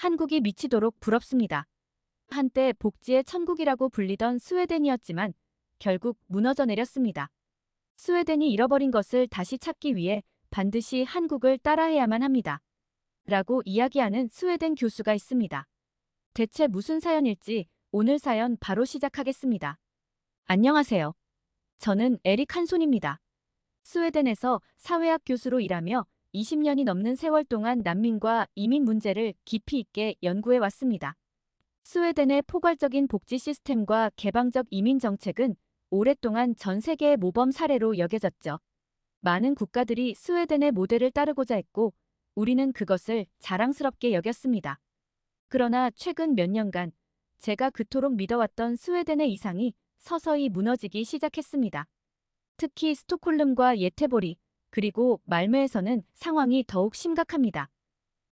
한국이 미치도록 부럽습니다. 한때 복지의 천국이라고 불리던 스웨덴이었지만 결국 무너져 내렸습니다. 스웨덴이 잃어버린 것을 다시 찾기 위해 반드시 한국을 따라해야만 합니다. 라고 이야기하는 스웨덴 교수가 있습니다. 대체 무슨 사연일지 오늘 사연 바로 시작하겠습니다. 안녕하세요. 저는 에릭 한손입니다. 스웨덴에서 사회학 교수로 일하며 20년이 넘는 세월 동안 난민과 이민 문제를 깊이 있게 연구해 왔습니다. 스웨덴의 포괄적인 복지 시스템과 개방적 이민 정책은 오랫동안 전 세계의 모범 사례로 여겨졌죠. 많은 국가들이 스웨덴의 모델을 따르고자 했고, 우리는 그것을 자랑스럽게 여겼습니다. 그러나 최근 몇 년간 제가 그토록 믿어왔던 스웨덴의 이상이 서서히 무너지기 시작했습니다. 특히 스톡홀름과 예테보리, 그리고 말메에서는 상황이 더욱 심각합니다.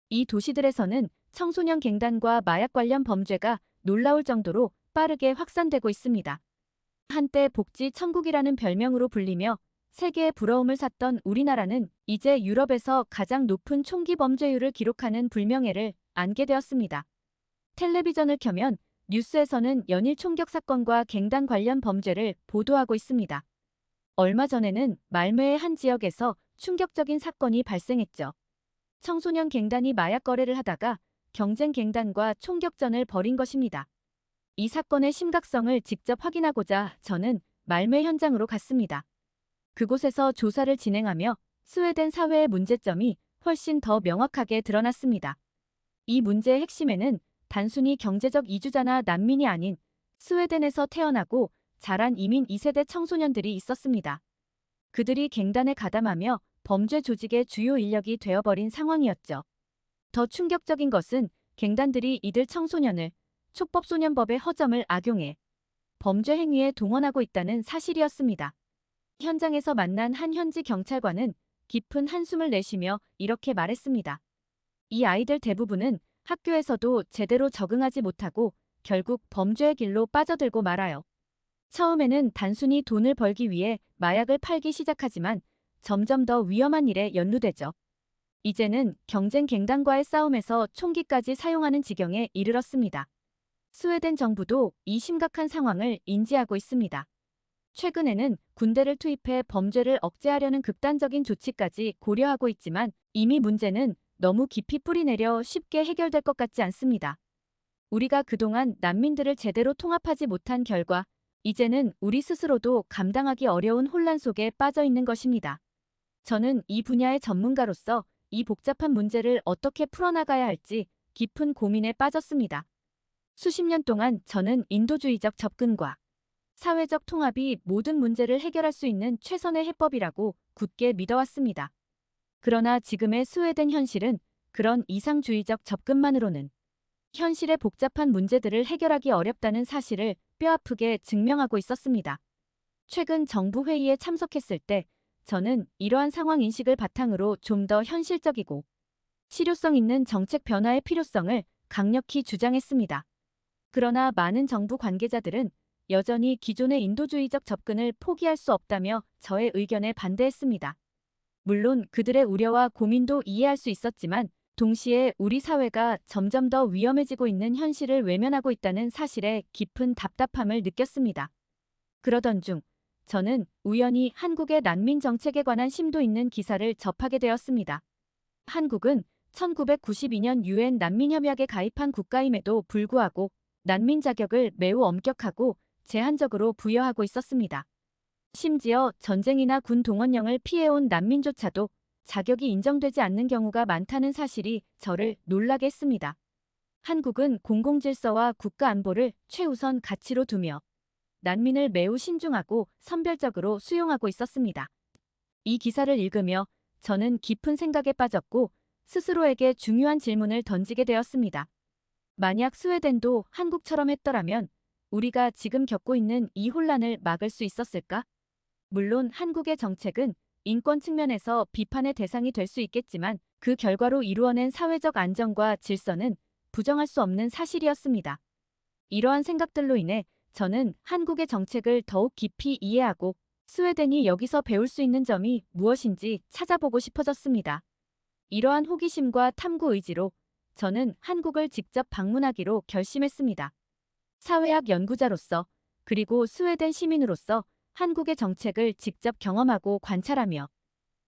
이 도시들에서는 청소년 갱단과 마약 관련 범죄가 놀라울 정도로 빠르게 확산되고 있습니다. 한때 복지 천국이라는 별명으로 불리며 세계의 부러움을 샀던 우리나라는 이제 유럽에서 가장 높은 총기 범죄율을 기록하는 불명예를 안게 되었습니다. 텔레비전을 켜면 뉴스에서는 연일 총격 사건과 갱단 관련 범죄를 보도하고 있습니다. 얼마 전에는 말메의 한 지역에서 충격적인 사건이 발생했죠. 청소년 갱단이 마약 거래를 하다가 경쟁 갱단과 총격전을 벌인 것입니다. 이 사건의 심각성을 직접 확인하고자 저는 말메 현장으로 갔습니다. 그곳에서 조사를 진행하며 스웨덴 사회의 문제점이 훨씬 더 명확하게 드러났습니다. 이 문제의 핵심에는 단순히 경제적 이주자나 난민이 아닌 스웨덴에서 태어나고 자란 이민 2세대 청소년들이 있었습니다. 그들이 갱단에 가담하며 범죄 조직의 주요 인력이 되어버린 상황이었죠. 더 충격적인 것은 갱단들이 이들 청소년을 촉법소년법의 허점을 악용해 범죄 행위에 동원하고 있다는 사실이었습니다. 현장에서 만난 한 현지 경찰관은 깊은 한숨을 내쉬며 이렇게 말했습니다. 이 아이들 대부분은 학교에서도 제대로 적응하지 못하고 결국 범죄의 길로 빠져들고 말아요. 처음에는 단순히 돈을 벌기 위해 마약을 팔기 시작하지만 점점 더 위험한 일에 연루되죠. 이제는 경쟁 갱단과의 싸움에서 총기까지 사용하는 지경에 이르렀습니다. 스웨덴 정부도 이 심각한 상황을 인지하고 있습니다. 최근에는 군대를 투입해 범죄를 억제하려는 극단적인 조치까지 고려하고 있지만 이미 문제는 너무 깊이 뿌리내려 쉽게 해결될 것 같지 않습니다. 우리가 그동안 난민들을 제대로 통합하지 못한 결과 이제는 우리 스스로도 감당하기 어려운 혼란 속에 빠져 있는 것입니다. 저는 이 분야의 전문가로서 이 복잡한 문제를 어떻게 풀어나가야 할지 깊은 고민에 빠졌습니다. 수십 년 동안 저는 인도주의적 접근과 사회적 통합이 모든 문제를 해결할 수 있는 최선의 해법이라고 굳게 믿어왔습니다. 그러나 지금의 스웨덴 현실은 그런 이상주의적 접근만으로는 현실의 복잡한 문제들을 해결하기 어렵다는 사실을 뼈아프게 증명하고 있었습니다. 최근 정부 회의에 참석했을 때 저는 이러한 상황 인식을 바탕으로 좀 더 현실적이고 실효성 있는 정책 변화의 필요성을 강력히 주장했습니다. 그러나 많은 정부 관계자들은 여전히 기존의 인도주의적 접근을 포기할 수 없다며 저의 의견에 반대했습니다. 물론 그들의 우려와 고민도 이해할 수 있었지만 동시에 우리 사회가 점점 더 위험해지고 있는 현실을 외면하고 있다는 사실에 깊은 답답함을 느꼈습니다. 그러던 중 저는 우연히 한국의 난민 정책에 관한 심도 있는 기사를 접하게 되었습니다. 한국은 1992년 유엔 난민협약에 가입한 국가임에도 불구하고 난민 자격을 매우 엄격하고 제한적으로 부여하고 있었습니다. 심지어 전쟁이나 군 동원령을 피해온 난민조차도 자격이 인정되지 않는 경우가 많다는 사실이 저를 놀라게 했습니다. 한국은 공공질서와 국가안보를 최우선 가치로 두며 난민을 매우 신중하고 선별적으로 수용하고 있었습니다. 이 기사를 읽으며 저는 깊은 생각에 빠졌고 스스로에게 중요한 질문을 던지게 되었습니다. 만약 스웨덴도 한국처럼 했더라면 우리가 지금 겪고 있는 이 혼란을 막을 수 있었을까? 물론 한국의 정책은 인권 측면에서 비판의 대상이 될 수 있겠지만 그 결과로 이루어낸 사회적 안정과 질서는 부정할 수 없는 사실이었습니다. 이러한 생각들로 인해 저는 한국의 정책을 더욱 깊이 이해하고 스웨덴이 여기서 배울 수 있는 점이 무엇인지 찾아보고 싶어졌습니다. 이러한 호기심과 탐구 의지로 저는 한국을 직접 방문하기로 결심했습니다. 사회학 연구자로서 그리고 스웨덴 시민으로서 한국의 정책을 직접 경험하고 관찰하며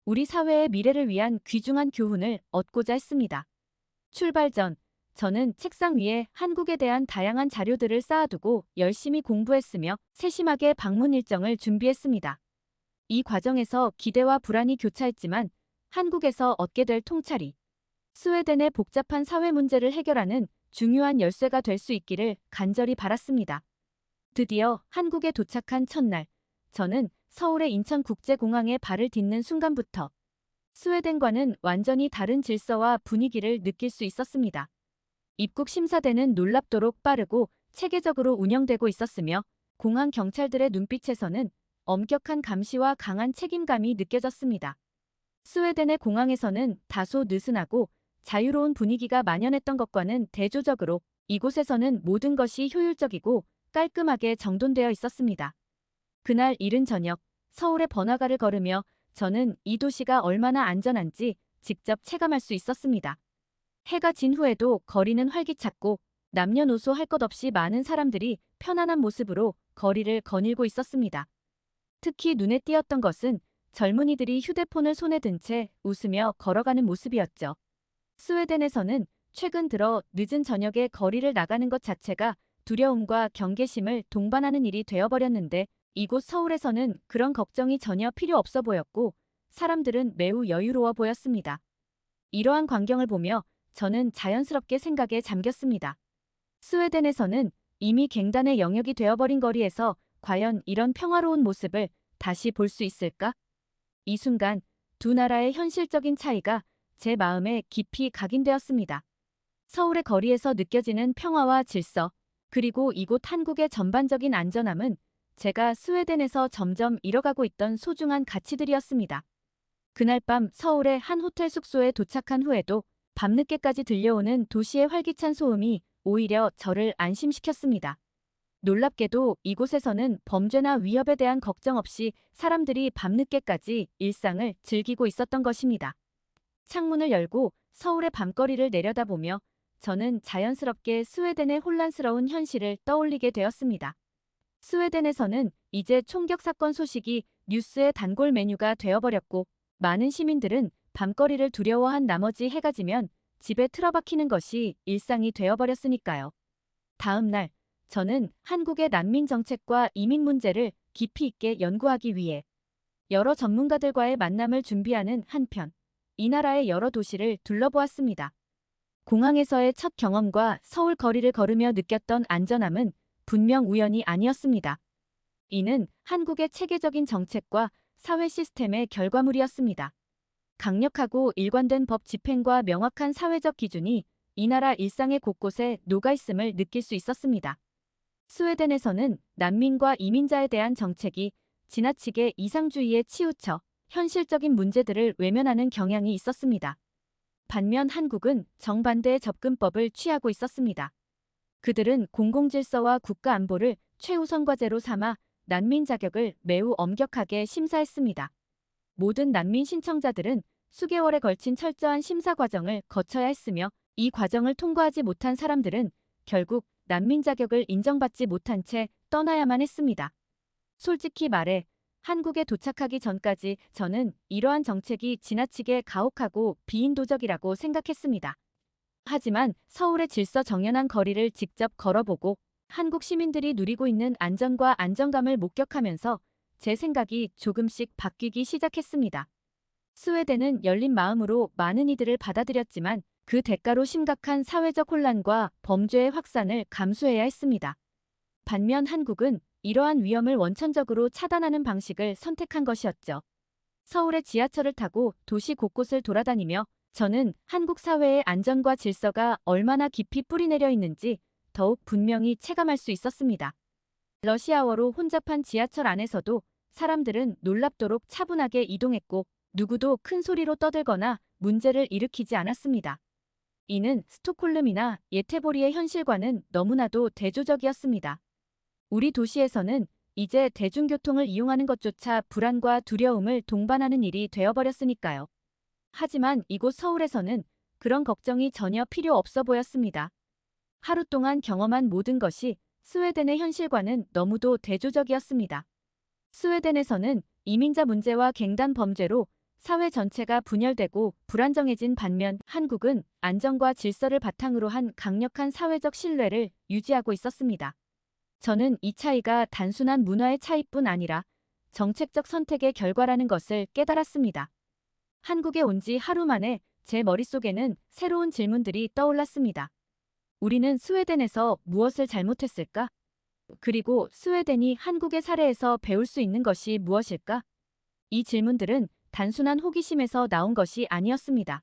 우리 사회의 미래를 위한 귀중한 교훈을 얻고자 했습니다. 출발 전 저는 책상 위에 한국에 대한 다양한 자료들을 쌓아두고 열심히 공부했으며 세심하게 방문 일정을 준비했습니다. 이 과정에서 기대와 불안이 교차했지만 한국에서 얻게 될 통찰이 스웨덴의 복잡한 사회 문제를 해결하는 중요한 열쇠가 될 수 있기를 간절히 바랐습니다. 드디어 한국에 도착한 첫날, 저는 서울의 인천국제공항에 발을 딛는 순간부터 스웨덴과는 완전히 다른 질서와 분위기를 느낄 수 있었습니다. 입국 심사대는 놀랍도록 빠르고 체계적으로 운영되고 있었으며 공항 경찰들의 눈빛에서는 엄격한 감시와 강한 책임감이 느껴졌습니다. 스웨덴의 공항에서는 다소 느슨하고 자유로운 분위기가 만연했던 것과는 대조적으로 이곳에서는 모든 것이 효율적이고 깔끔하게 정돈되어 있었습니다. 그날 이른 저녁, 서울의 번화가를 걸으며 저는 이 도시가 얼마나 안전한지 직접 체감할 수 있었습니다. 해가 진 후에도 거리는 활기찼고 남녀노소 할 것 없이 많은 사람들이 편안한 모습으로 거리를 거닐고 있었습니다. 특히 눈에 띄었던 것은 젊은이들이 휴대폰을 손에 든 채 웃으며 걸어가는 모습이었죠. 스웨덴에서는 최근 들어 늦은 저녁에 거리를 나가는 것 자체가 두려움과 경계심을 동반하는 일이 되어버렸는데 이곳 서울에서는 그런 걱정이 전혀 필요 없어 보였고 사람들은 매우 여유로워 보였습니다. 이러한 광경을 보며 저는 자연스럽게 생각에 잠겼습니다. 스웨덴에서는 이미 갱단의 영역이 되어버린 거리에서 과연 이런 평화로운 모습을 다시 볼 수 있을까? 이 순간 두 나라의 현실적인 차이가 제 마음에 깊이 각인되었습니다. 서울의 거리에서 느껴지는 평화와 질서, 그리고 이곳 한국의 전반적인 안전함은 제가 스웨덴에서 점점 잃어가고 있던 소중한 가치들이었습니다. 그날 밤 서울의 한 호텔 숙소에 도착한 후에도 밤늦게까지 들려오는 도시의 활기찬 소음이 오히려 저를 안심시켰습니다. 놀랍게도 이곳에서는 범죄나 위협에 대한 걱정 없이 사람들이 밤늦게까지 일상을 즐기고 있었던 것입니다. 창문을 열고 서울의 밤거리를 내려다보며 저는 자연스럽게 스웨덴의 혼란스러운 현실을 떠올리게 되었습니다. 스웨덴에서는 이제 총격 사건 소식이 뉴스의 단골 메뉴가 되어버렸고 많은 시민들은 밤거리를 두려워한 나머지 해가 지면 집에 틀어박히는 것이 일상이 되어버렸으니까요. 다음 날 저는 한국의 난민 정책과 이민 문제를 깊이 있게 연구하기 위해 여러 전문가들과의 만남을 준비하는 한편 이 나라의 여러 도시를 둘러보았습니다. 공항에서의 첫 경험과 서울 거리를 걸으며 느꼈던 안전함은 분명 우연이 아니었습니다. 이는 한국의 체계적인 정책과 사회 시스템의 결과물이었습니다. 강력하고 일관된 법 집행과 명확한 사회적 기준이 이 나라 일상의 곳곳에 녹아있음을 느낄 수 있었습니다. 스웨덴에서는 난민과 이민자에 대한 정책이 지나치게 이상주의에 치우쳐 현실적인 문제들을 외면하는 경향이 있었습니다. 반면 한국은 정반대의 접근법을 취하고 있었습니다. 그들은 공공질서와 국가안보를 최우선 과제로 삼아 난민 자격을 매우 엄격하게 심사했습니다. 모든 난민 신청자들은 수개월에 걸친 철저한 심사 과정을 거쳐야 했으며 이 과정을 통과하지 못한 사람들은 결국 난민 자격을 인정받지 못한 채 떠나야만 했습니다. 솔직히 말해 한국에 도착하기 전까지 저는 이러한 정책이 지나치게 가혹하고 비인도적이라고 생각했습니다. 하지만 서울의 질서 정연한 거리를 직접 걸어보고 한국 시민들이 누리고 있는 안전과 안정감을 목격하면서 제 생각이 조금씩 바뀌기 시작했습니다. 스웨덴은 열린 마음으로 많은 이들을 받아들였지만 그 대가로 심각한 사회적 혼란과 범죄의 확산을 감수해야 했습니다. 반면 한국은 이러한 위험을 원천적으로 차단하는 방식을 선택한 것이었죠. 서울의 지하철을 타고 도시 곳곳을 돌아다니며 저는 한국 사회의 안전과 질서가 얼마나 깊이 뿌리내려 있는지 더욱 분명히 체감할 수 있었습니다. 러시아워로 혼잡한 지하철 안에서도 사람들은 놀랍도록 차분하게 이동했고 누구도 큰 소리로 떠들거나 문제를 일으키지 않았습니다. 이는 스톡홀름이나 예테보리의 현실과는 너무나도 대조적이었습니다. 우리 도시에서는 이제 대중교통을 이용하는 것조차 불안과 두려움을 동반하는 일이 되어버렸으니까요. 하지만 이곳 서울에서는 그런 걱정이 전혀 필요 없어 보였습니다. 하루 동안 경험한 모든 것이 스웨덴의 현실과는 너무도 대조적이었습니다. 스웨덴에서는 이민자 문제와 갱단 범죄로 사회 전체가 분열되고 불안정해진 반면 한국은 안정과 질서를 바탕으로 한 강력한 사회적 신뢰를 유지하고 있었습니다. 저는 이 차이가 단순한 문화의 차이뿐 아니라 정책적 선택의 결과라는 것을 깨달았습니다. 한국에 온 지 하루 만에 제 머릿속에는 새로운 질문들이 떠올랐습니다. 우리는 스웨덴에서 무엇을 잘못했을까? 그리고 스웨덴이 한국의 사례에서 배울 수 있는 것이 무엇일까? 이 질문들은 단순한 호기심에서 나온 것이 아니었습니다.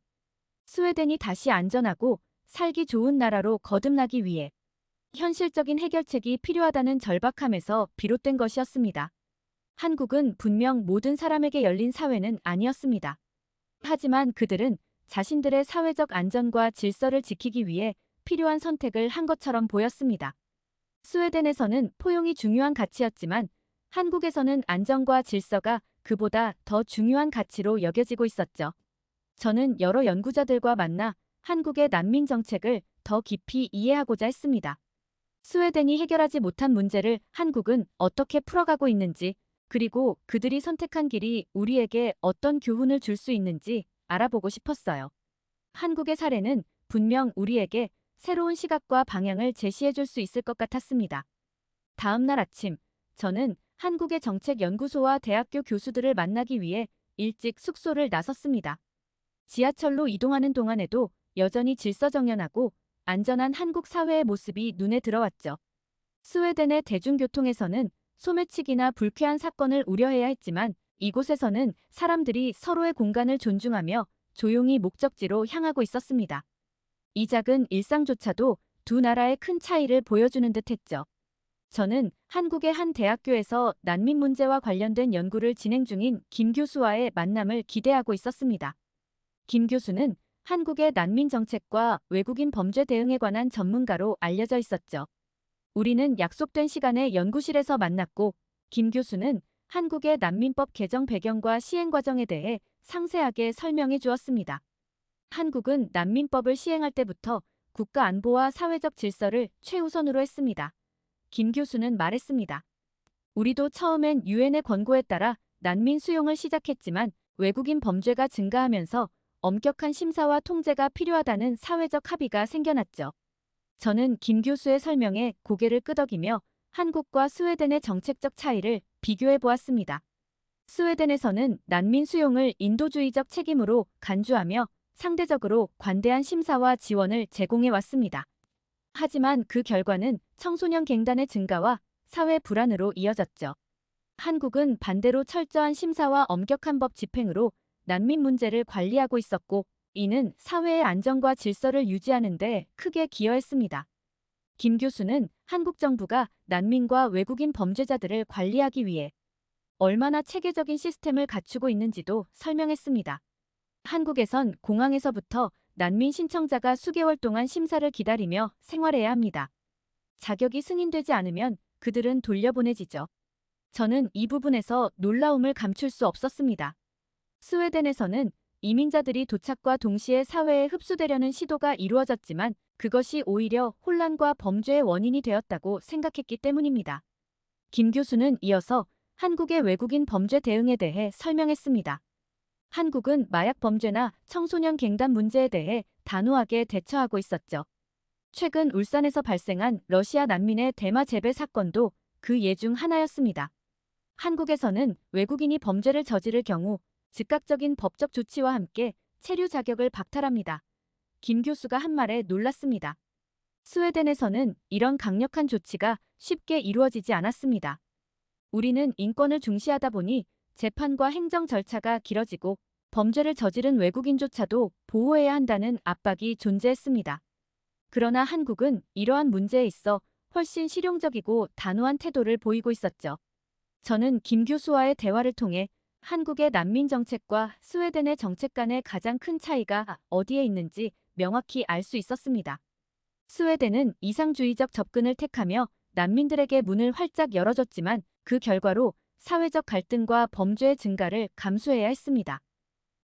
스웨덴이 다시 안전하고 살기 좋은 나라로 거듭나기 위해 현실적인 해결책이 필요하다는 절박함에서 비롯된 것이었습니다. 한국은 분명 모든 사람에게 열린 사회는 아니었습니다. 하지만 그들은 자신들의 사회적 안전과 질서를 지키기 위해 필요한 선택을 한 것처럼 보였습니다. 스웨덴에서는 포용이 중요한 가치였지만 한국에서는 안정과 질서가 그보다 더 중요한 가치로 여겨지고 있었죠. 저는 여러 연구자들과 만나 한국의 난민 정책을 더 깊이 이해하고자 했습니다. 스웨덴이 해결하지 못한 문제를 한국은 어떻게 풀어가고 있는지, 그리고 그들이 선택한 길이 우리에게 어떤 교훈을 줄 수 있는지 알아보고 싶었어요. 한국의 사례는 분명 우리에게 새로운 시각과 방향을 제시해 줄 수 있을 것 같았습니다. 다음 날 아침, 저는 한국의 정책연구소와 대학교 교수들을 만나기 위해 일찍 숙소를 나섰습니다. 지하철로 이동하는 동안에도 여전히 질서정연하고 안전한 한국 사회의 모습이 눈에 들어왔죠. 스웨덴의 대중교통에서는 소매치기나 불쾌한 사건을 우려해야 했지만 이곳에서는 사람들이 서로의 공간을 존중하며 조용히 목적지로 향하고 있었습니다. 이 작은 일상조차도 두 나라의 큰 차이를 보여주는 듯했죠. 저는 한국의 한 대학교에서 난민 문제와 관련된 연구를 진행 중인 김 교수와의 만남을 기대하고 있었습니다. 김 교수는 한국의 난민 정책과 외국인 범죄 대응에 관한 전문가로 알려져 있었죠. 우리는 약속된 시간에 연구실에서 만났고 김 교수는 한국의 난민법 개정 배경과 시행 과정에 대해 상세하게 설명해 주었습니다. 한국은 난민법을 시행할 때부터 국가 안보와 사회적 질서를 최우선으로 했습니다. 김 교수는 말했습니다. 우리도 처음엔 유엔의 권고에 따라 난민 수용을 시작했지만 외국인 범죄가 증가하면서 엄격한 심사와 통제가 필요하다는 사회적 합의가 생겨났죠. 저는 김 교수의 설명에 고개를 끄덕이며 한국과 스웨덴의 정책적 차이를 비교해 보았습니다. 스웨덴에서는 난민 수용을 인도주의적 책임으로 간주하며 상대적으로 관대한 심사와 지원을 제공해 왔습니다. 하지만 그 결과는 청소년 갱단의 증가와 사회 불안으로 이어졌죠. 한국은 반대로 철저한 심사와 엄격한 법 집행으로 난민 문제를 관리하고 있었고 이는 사회의 안정과 질서를 유지하는 데 크게 기여했습니다. 김 교수는 한국 정부가 난민과 외국인 범죄자들을 관리하기 위해 얼마나 체계적인 시스템을 갖추고 있는지도 설명했습니다. 한국에선 공항에서부터 난민 신청자가 수개월 동안 심사를 기다리며 생활해야 합니다. 자격이 승인되지 않으면 그들은 돌려보내지죠. 저는 이 부분에서 놀라움을 감출 수 없었습니다. 스웨덴에서는 이민자들이 도착과 동시에 사회에 흡수되려는 시도가 이루어졌지만 그것이 오히려 혼란과 범죄의 원인이 되었다고 생각했기 때문입니다. 김 교수는 이어서 한국의 외국인 범죄 대응에 대해 설명했습니다. 한국은 마약 범죄나 청소년 갱단 문제에 대해 단호하게 대처하고 있었죠. 최근 울산에서 발생한 러시아 난민의 대마 재배 사건도 그 예 중 하나였습니다. 한국에서는 외국인이 범죄를 저지를 경우 즉각적인 법적 조치와 함께 체류 자격을 박탈합니다. 김 교수가 한 말에 놀랐습니다. 스웨덴에서는 이런 강력한 조치가 쉽게 이루어지지 않았습니다. 우리는 인권을 중시하다 보니 재판과 행정 절차가 길어지고 범죄를 저지른 외국인조차도 보호해야 한다는 압박이 존재했습니다. 그러나 한국은 이러한 문제에 있어 훨씬 실용적이고 단호한 태도를 보이고 있었죠. 저는 김 교수와의 대화를 통해 한국의 난민 정책과 스웨덴의 정책 간의 가장 큰 차이가 어디에 있는지 명확히 알 수 있었습니다. 스웨덴은 이상주의적 접근을 택하며 난민들에게 문을 활짝 열어줬지만 그 결과로 사회적 갈등과 범죄의 증가를 감수해야 했습니다.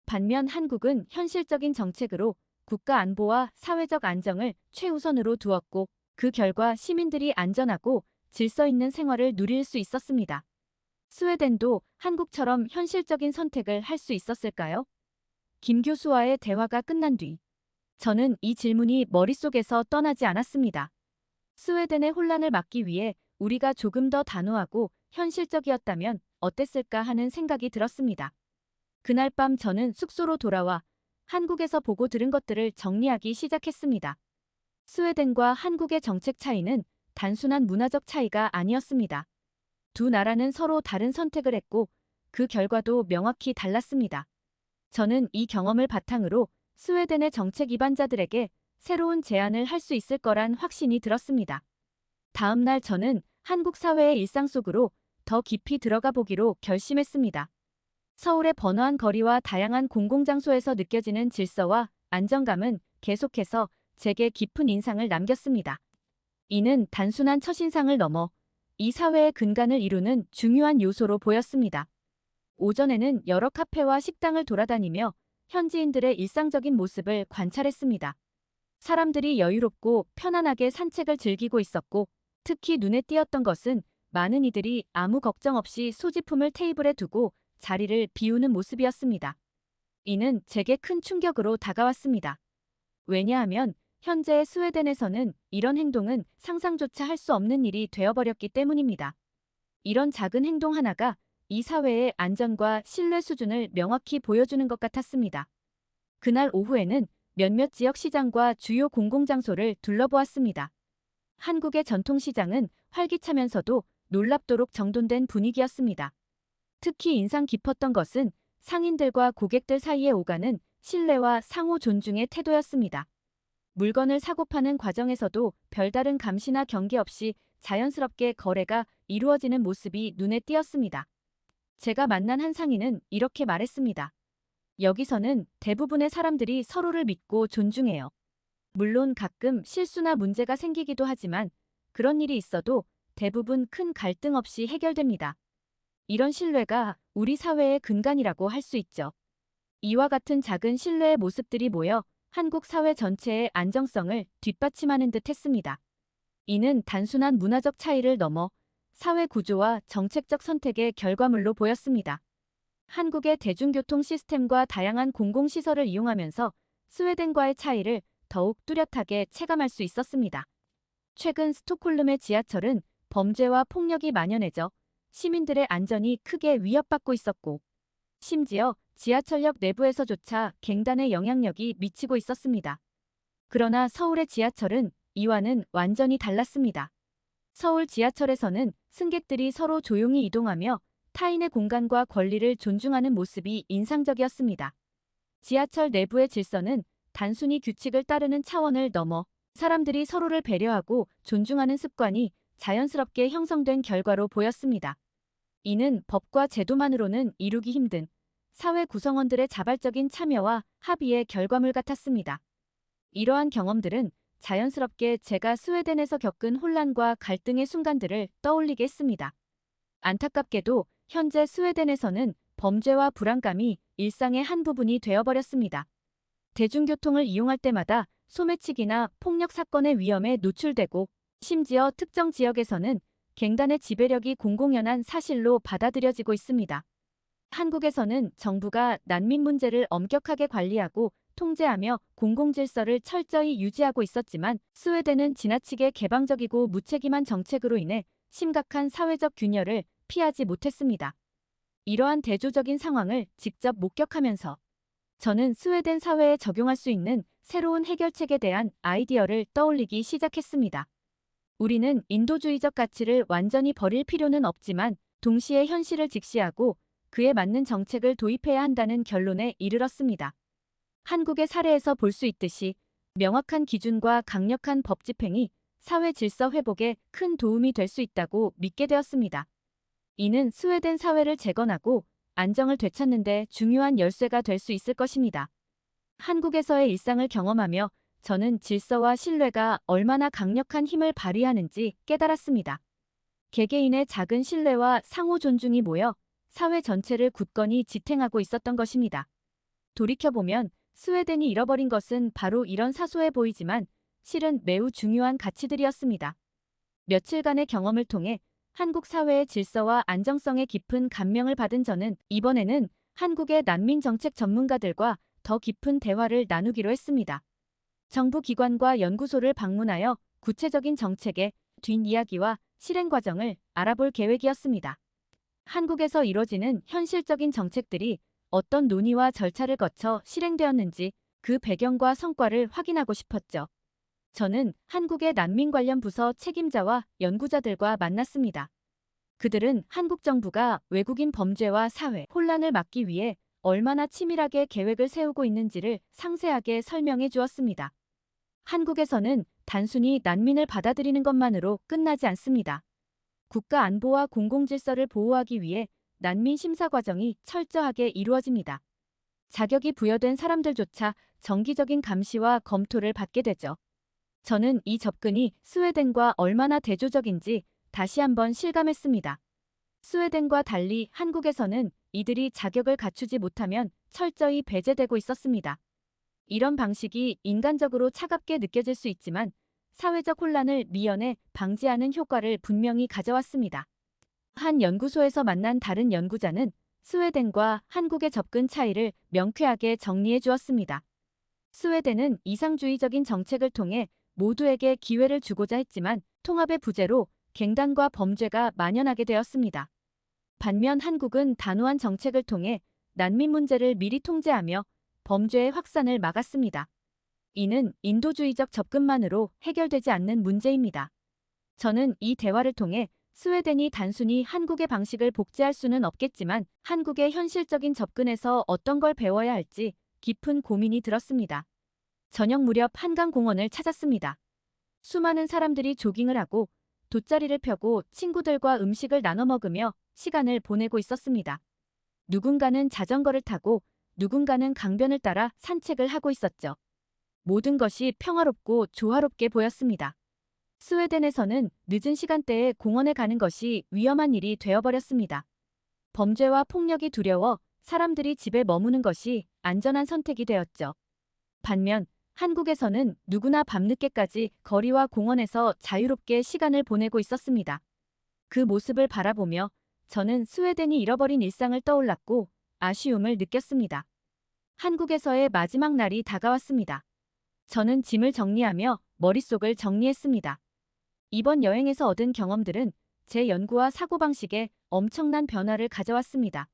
반면 한국은 현실적인 정책으로 국가 안보와 사회적 안정을 최우선으로 두었고 그 결과 시민들이 안전하고 질서 있는 생활을 누릴 수 있었습니다. 스웨덴도 한국처럼 현실적인 선택을 할 수 있었을까요? 김 교수와의 대화가 끝난 뒤 저는 이 질문이 머릿속에서 떠나지 않았습니다. 스웨덴의 혼란을 막기 위해 우리가 조금 더 단호하고 현실적이었다면 어땠을까 하는 생각이 들었습니다. 그날 밤 저는 숙소로 돌아와 한국에서 보고 들은 것들을 정리하기 시작했습니다. 스웨덴과 한국의 정책 차이는 단순한 문화적 차이가 아니었습니다. 두 나라는 서로 다른 선택을 했고 그 결과도 명확히 달랐습니다. 저는 이 경험을 바탕으로 스웨덴의 정책 입안자들에게 새로운 제안을 할 수 있을 거란 확신이 들었습니다. 다음 날 저는 한국 사회의 일상 속으로 더 깊이 들어가 보기로 결심했습니다. 서울의 번화한 거리와 다양한 공공장소에서 느껴지는 질서와 안정감은 계속해서 제게 깊은 인상을 남겼습니다. 이는 단순한 첫인상을 넘어 이 사회의 근간을 이루는 중요한 요소로 보였습니다. 오전에는 여러 카페와 식당을 돌아다니며 현지인들의 일상적인 모습을 관찰했습니다. 사람들이 여유롭고 편안하게 산책을 즐기고 있었고 특히 눈에 띄었던 것은 많은 이들이 아무 걱정 없이 소지품을 테이블에 두고 자리를 비우는 모습이었습니다. 이는 제게 큰 충격으로 다가왔습니다. 왜냐하면 현재 스웨덴에서는 이런 행동은 상상조차 할 수 없는 일이 되어버렸기 때문입니다. 이런 작은 행동 하나가 이 사회의 안전과 신뢰 수준을 명확히 보여주는 것 같았습니다. 그날 오후에는 몇몇 지역 시장과 주요 공공장소를 둘러보았습니다. 한국의 전통시장은 활기차면서도 놀랍도록 정돈된 분위기였습니다. 특히 인상 깊었던 것은 상인들과 고객들 사이에 오가는 신뢰와 상호 존중의 태도였습니다. 물건을 사고 파는 과정에서도 별다른 감시나 경계 없이 자연스럽게 거래가 이루어지는 모습이 눈에 띄었습니다. 제가 만난 한 상인은 이렇게 말했습니다. 여기서는 대부분의 사람들이 서로를 믿고 존중해요. 물론 가끔 실수나 문제가 생기기도 하지만 그런 일이 있어도 대부분 큰 갈등 없이 해결됩니다. 이런 신뢰가 우리 사회의 근간이라고 할 수 있죠. 이와 같은 작은 신뢰의 모습들이 모여 한국 사회 전체의 안정성을 뒷받침하는 듯 했습니다. 이는 단순한 문화적 차이를 넘어 사회 구조와 정책적 선택의 결과물로 보였습니다. 한국의 대중교통 시스템과 다양한 공공시설을 이용하면서 스웨덴과의 차이를 더욱 뚜렷하게 체감할 수 있었습니다. 최근 스톡홀름의 지하철은 범죄와 폭력이 만연해져 시민들의 안전이 크게 위협받고 있었고, 심지어 지하철역 내부에서조차 갱단의 영향력이 미치고 있었습니다. 그러나 서울의 지하철은 이와는 완전히 달랐습니다. 서울 지하철에서는 승객들이 서로 조용히 이동하며 타인의 공간과 권리를 존중하는 모습이 인상적이었습니다. 지하철 내부의 질서는 단순히 규칙을 따르는 차원을 넘어 사람들이 서로를 배려하고 존중하는 습관이 자연스럽게 형성된 결과로 보였습니다. 이는 법과 제도만으로는 이루기 힘든 사회 구성원들의 자발적인 참여와 합의의 결과물 같았습니다. 이러한 경험들은 자연스럽게 제가 스웨덴에서 겪은 혼란과 갈등의 순간들을 떠올리게 했습니다. 안타깝게도 현재 스웨덴에서는 범죄와 불안감이 일상의 한 부분이 되어버렸습니다. 대중교통을 이용할 때마다 소매치기나 폭력 사건의 위험에 노출되고 심지어 특정 지역에서는 갱단의 지배력이 공공연한 사실로 받아들여지고 있습니다. 한국에서는 정부가 난민 문제를 엄격하게 관리하고 통제하며 공공질서를 철저히 유지하고 있었지만 스웨덴은 지나치게 개방적이고 무책임한 정책으로 인해 심각한 사회적 균열을 피하지 못했습니다. 이러한 대조적인 상황을 직접 목격하면서 저는 스웨덴 사회에 적용할 수 있는 새로운 해결책에 대한 아이디어를 떠올리기 시작했습니다. 우리는 인도주의적 가치를 완전히 버릴 필요는 없지만 동시에 현실을 직시하고 그에 맞는 정책을 도입해야 한다는 결론에 이르렀습니다. 한국의 사례에서 볼 수 있듯이 명확한 기준과 강력한 법 집행이 사회 질서 회복에 큰 도움이 될 수 있다고 믿게 되었습니다. 이는 스웨덴 사회를 재건하고 안정을 되찾는 데 중요한 열쇠가 될 수 있을 것입니다. 한국에서의 일상을 경험하며 저는 질서와 신뢰가 얼마나 강력한 힘을 발휘하는지 깨달았습니다. 개개인의 작은 신뢰와 상호 존중이 모여 사회 전체를 굳건히 지탱하고 있었던 것입니다. 돌이켜보면 스웨덴이 잃어버린 것은 바로 이런 사소해 보이지만 실은 매우 중요한 가치들이었습니다. 며칠간의 경험을 통해 한국 사회의 질서와 안정성에 깊은 감명을 받은 저는 이번에는 한국의 난민 정책 전문가들과 더 깊은 대화를 나누기로 했습니다. 정부 기관과 연구소를 방문하여 구체적인 정책의 뒷이야기와 실행 과정을 알아볼 계획이었습니다. 한국에서 이뤄지는 현실적인 정책들이 어떤 논의와 절차를 거쳐 실행되었는지 그 배경과 성과를 확인하고 싶었죠. 저는 한국의 난민 관련 부서 책임자와 연구자들과 만났습니다. 그들은 한국 정부가 외국인 범죄와 사회 혼란을 막기 위해 얼마나 치밀하게 계획을 세우고 있는지를 상세하게 설명해 주었습니다. 한국에서는 단순히 난민을 받아들이는 것만으로 끝나지 않습니다. 국가 안보와 공공질서를 보호하기 위해 난민 심사 과정이 철저하게 이루어집니다. 자격이 부여된 사람들조차 정기적인 감시와 검토를 받게 되죠. 저는 이 접근이 스웨덴과 얼마나 대조적인지 다시 한번 실감했습니다. 스웨덴과 달리 한국에서는 이들이 자격을 갖추지 못하면 철저히 배제되고 있었습니다. 이런 방식이 인간적으로 차갑게 느껴질 수 있지만 사회적 혼란을 미연에 방지하는 효과를 분명히 가져왔습니다. 한 연구소에서 만난 다른 연구자는 스웨덴과 한국의 접근 차이를 명쾌하게 정리해 주었습니다. 스웨덴은 이상주의적인 정책을 통해 모두에게 기회를 주고자 했지만 통합의 부재로 갱단과 범죄가 만연하게 되었습니다. 반면 한국은 단호한 정책을 통해 난민 문제를 미리 통제하며 범죄의 확산을 막았습니다. 이는 인도주의적 접근만으로 해결되지 않는 문제입니다. 저는 이 대화를 통해 스웨덴이 단순히 한국의 방식을 복제할 수는 없겠지만 한국의 현실적인 접근에서 어떤 걸 배워야 할지 깊은 고민이 들었습니다. 저녁 무렵 한강공원을 찾았습니다. 수많은 사람들이 조깅을 하고 돗자리를 펴고 친구들과 음식을 나눠 먹으며 시간을 보내고 있었습니다. 누군가는 자전거를 타고 누군가는 강변을 따라 산책을 하고 있었죠. 모든 것이 평화롭고 조화롭게 보였습니다. 스웨덴에서는 늦은 시간대에 공원에 가는 것이 위험한 일이 되어버렸습니다. 범죄와 폭력이 두려워 사람들이 집에 머무는 것이 안전한 선택이 되었죠. 반면 한국에서는 누구나 밤늦게까지 거리와 공원에서 자유롭게 시간을 보내고 있었습니다. 그 모습을 바라보며 저는 스웨덴이 잃어버린 일상을 떠올랐고 아쉬움을 느꼈습니다. 한국에서의 마지막 날이 다가왔습니다. 저는 짐을 정리하며 머릿속을 정리했습니다. 이번 여행에서 얻은 경험들은 제 연구와 사고방식에 엄청난 변화를 가져왔습니다.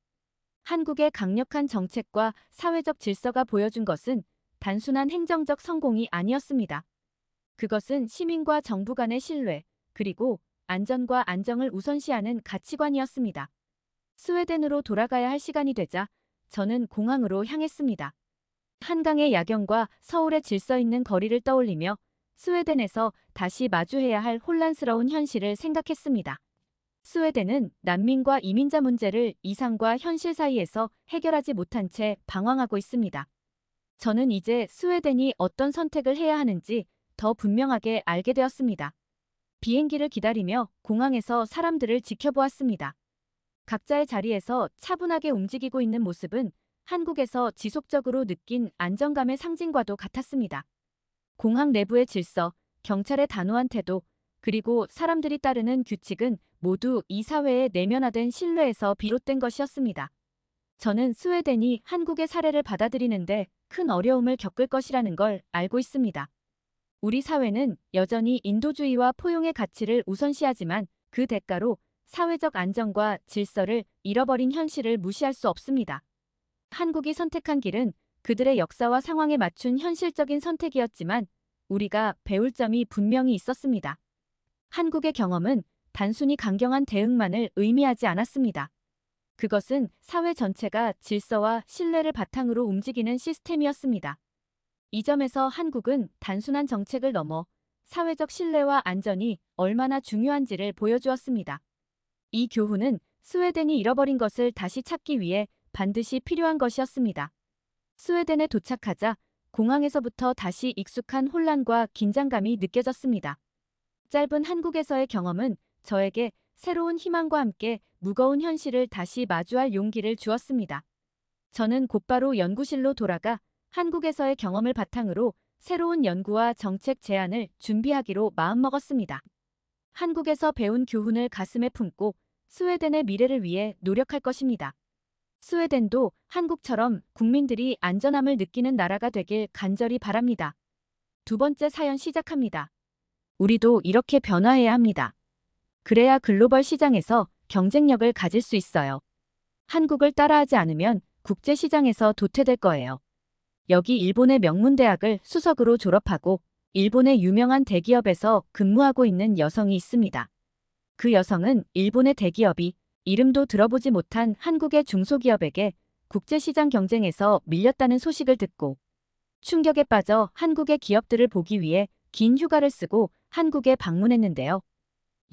한국의 강력한 정책과 사회적 질서가 보여준 것은 단순한 행정적 성공이 아니었습니다. 그것은 시민과 정부 간의 신뢰, 그리고 안전과 안정을 우선시하는 가치관이었습니다. 스웨덴으로 돌아가야 할 시간이 되자 저는 공항으로 향했습니다. 한강의 야경과 서울의 질서 있는 거리를 떠올리며 스웨덴에서 다시 마주해야 할 혼란스러운 현실을 생각했습니다. 스웨덴은 난민과 이민자 문제를 이상과 현실 사이에서 해결하지 못한 채 방황하고 있습니다. 저는 이제 스웨덴이 어떤 선택을 해야 하는지 더 분명하게 알게 되었습니다. 비행기를 기다리며 공항에서 사람들을 지켜보았습니다. 각자의 자리에서 차분하게 움직이고 있는 모습은 한국에서 지속적으로 느낀 안정감의 상징과도 같았습니다. 공항 내부의 질서, 경찰의 단호한 태도, 그리고 사람들이 따르는 규칙은 모두 이 사회의 내면화된 신뢰에서 비롯된 것이었습니다. 저는 스웨덴이 한국의 사례를 받아들이는데 큰 어려움을 겪을 것이라는 걸 알고 있습니다. 우리 사회는 여전히 인도주의와 포용의 가치를 우선시하지만 그 대가로 사회적 안정과 질서를 잃어버린 현실을 무시할 수 없습니다. 한국이 선택한 길은 그들의 역사와 상황에 맞춘 현실적인 선택이었지만 우리가 배울 점이 분명히 있었습니다. 한국의 경험은 단순히 강경한 대응만을 의미하지 않았습니다. 그것은 사회 전체가 질서와 신뢰를 바탕으로 움직이는 시스템이었습니다. 이 점에서 한국은 단순한 정책을 넘어 사회적 신뢰와 안전이 얼마나 중요한지를 보여주었습니다. 이 교훈은 스웨덴이 잃어버린 것을 다시 찾기 위해 반드시 필요한 것이었습니다. 스웨덴에 도착하자 공항에서부터 다시 익숙한 혼란과 긴장감이 느껴졌습니다. 짧은 한국에서의 경험은 저에게 새로운 희망과 함께 무거운 현실을 다시 마주할 용기를 주었습니다. 저는 곧바로 연구실로 돌아가 한국에서의 경험을 바탕으로 새로운 연구와 정책 제안을 준비하기로 마음먹었습니다. 한국에서 배운 교훈을 가슴에 품고 스웨덴의 미래를 위해 노력할 것입니다. 스웨덴도 한국처럼 국민들이 안전함을 느끼는 나라가 되길 간절히 바랍니다. 두 번째 사연 시작합니다. 우리도 이렇게 변화해야 합니다. 그래야 글로벌 시장에서 경쟁력을 가질 수 있어요. 한국을 따라하지 않으면 국제 시장에서 도태될 거예요. 여기 일본의 명문대학을 수석으로 졸업하고 일본의 유명한 대기업에서 근무하고 있는 여성이 있습니다. 그 여성은 일본의 대기업이 이름도 들어보지 못한 한국의 중소기업에게 국제시장 경쟁에서 밀렸다는 소식을 듣고 충격에 빠져 한국의 기업들을 보기 위해 긴 휴가를 쓰고 한국에 방문했는데요.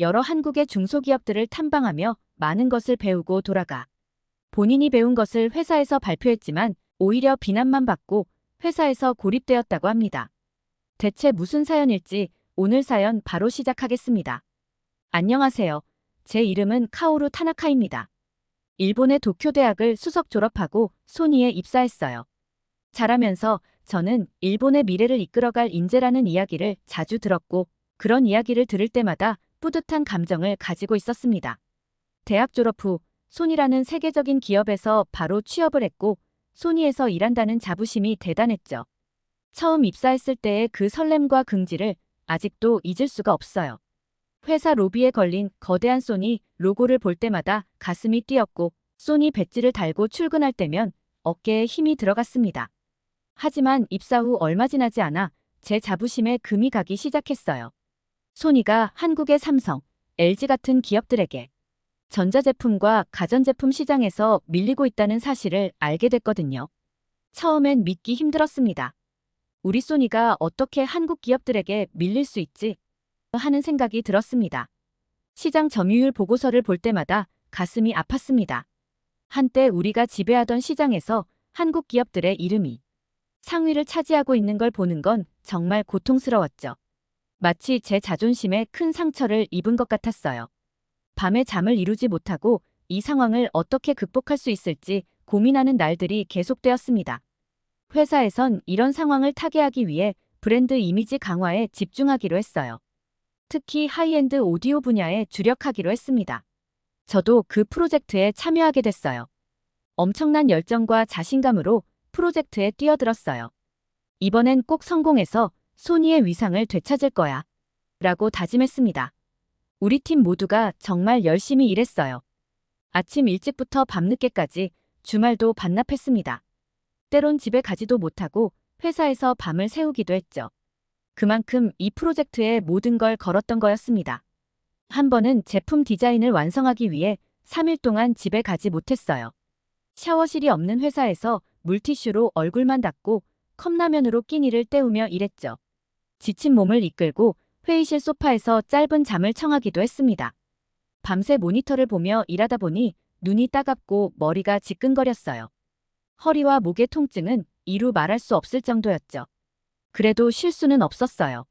여러 한국의 중소기업들을 탐방하며 많은 것을 배우고 돌아가 본인이 배운 것을 회사에서 발표했지만 오히려 비난만 받고 회사에서 고립되었다고 합니다. 대체 무슨 사연일지 오늘 사연 바로 시작하겠습니다. 안녕하세요. 제 이름은 카오루 타나카입니다. 일본의 도쿄대학을 수석 졸업하고 소니에 입사했어요. 자라면서 저는 일본의 미래를 이끌어갈 인재라는 이야기를 자주 들었고 그런 이야기를 들을 때마다 뿌듯한 감정을 가지고 있었습니다. 대학 졸업 후 소니라는 세계적인 기업에서 바로 취업을 했고 소니에서 일한다는 자부심이 대단했죠. 처음 입사했을 때의 그 설렘과 긍지를 아직도 잊을 수가 없어요. 회사 로비에 걸린 거대한 소니 로고를 볼 때마다 가슴이 뛰었고 소니 배지를 달고 출근할 때면 어깨에 힘이 들어갔습니다. 하지만 입사 후 얼마 지나지 않아 제 자부심에 금이 가기 시작했어요. 소니가 한국의 삼성, LG 같은 기업들에게 전자제품과 가전제품 시장에서 밀리고 있다는 사실을 알게 됐거든요. 처음엔 믿기 힘들었습니다. 우리 소니가 어떻게 한국 기업들에게 밀릴 수 있지? 하는 생각이 들었습니다. 시장 점유율 보고서를 볼 때마다 가슴이 아팠습니다. 한때 우리가 지배하던 시장에서 한국 기업들의 이름이 상위를 차지하고 있는 걸 보는 건 정말 고통스러웠죠. 마치 제 자존심에 큰 상처를 입은 것 같았어요. 밤에 잠을 이루지 못하고 이 상황을 어떻게 극복할 수 있을지 고민하는 날들이 계속되었습니다. 회사에선 이런 상황을 타개하기 위해 브랜드 이미지 강화에 집중하기로 했어요. 특히 하이엔드 오디오 분야에 주력하기로 했습니다. 저도 그 프로젝트에 참여하게 됐어요. 엄청난 열정과 자신감으로 프로젝트에 뛰어들었어요. 이번엔 꼭 성공해서 소니의 위상을 되찾을 거야. 라고 다짐했습니다. 우리 팀 모두가 정말 열심히 일했어요. 아침 일찍부터 밤늦게까지 주말도 반납했습니다. 때론 집에 가지도 못하고 회사에서 밤을 새우기도 했죠. 그만큼 이 프로젝트에 모든 걸 걸었던 거였습니다. 한 번은 제품 디자인을 완성하기 위해 3일 동안 집에 가지 못했어요. 샤워실이 없는 회사에서 물티슈로 얼굴만 닦고 컵라면으로 끼니를 때우며 일했죠. 지친 몸을 이끌고 회의실 소파에서 짧은 잠을 청하기도 했습니다. 밤새 모니터를 보며 일하다 보니 눈이 따갑고 머리가 지끈거렸어요. 허리와 목의 통증은 이루 말할 수 없을 정도였죠. 그래도 쉴 수는 없었어요.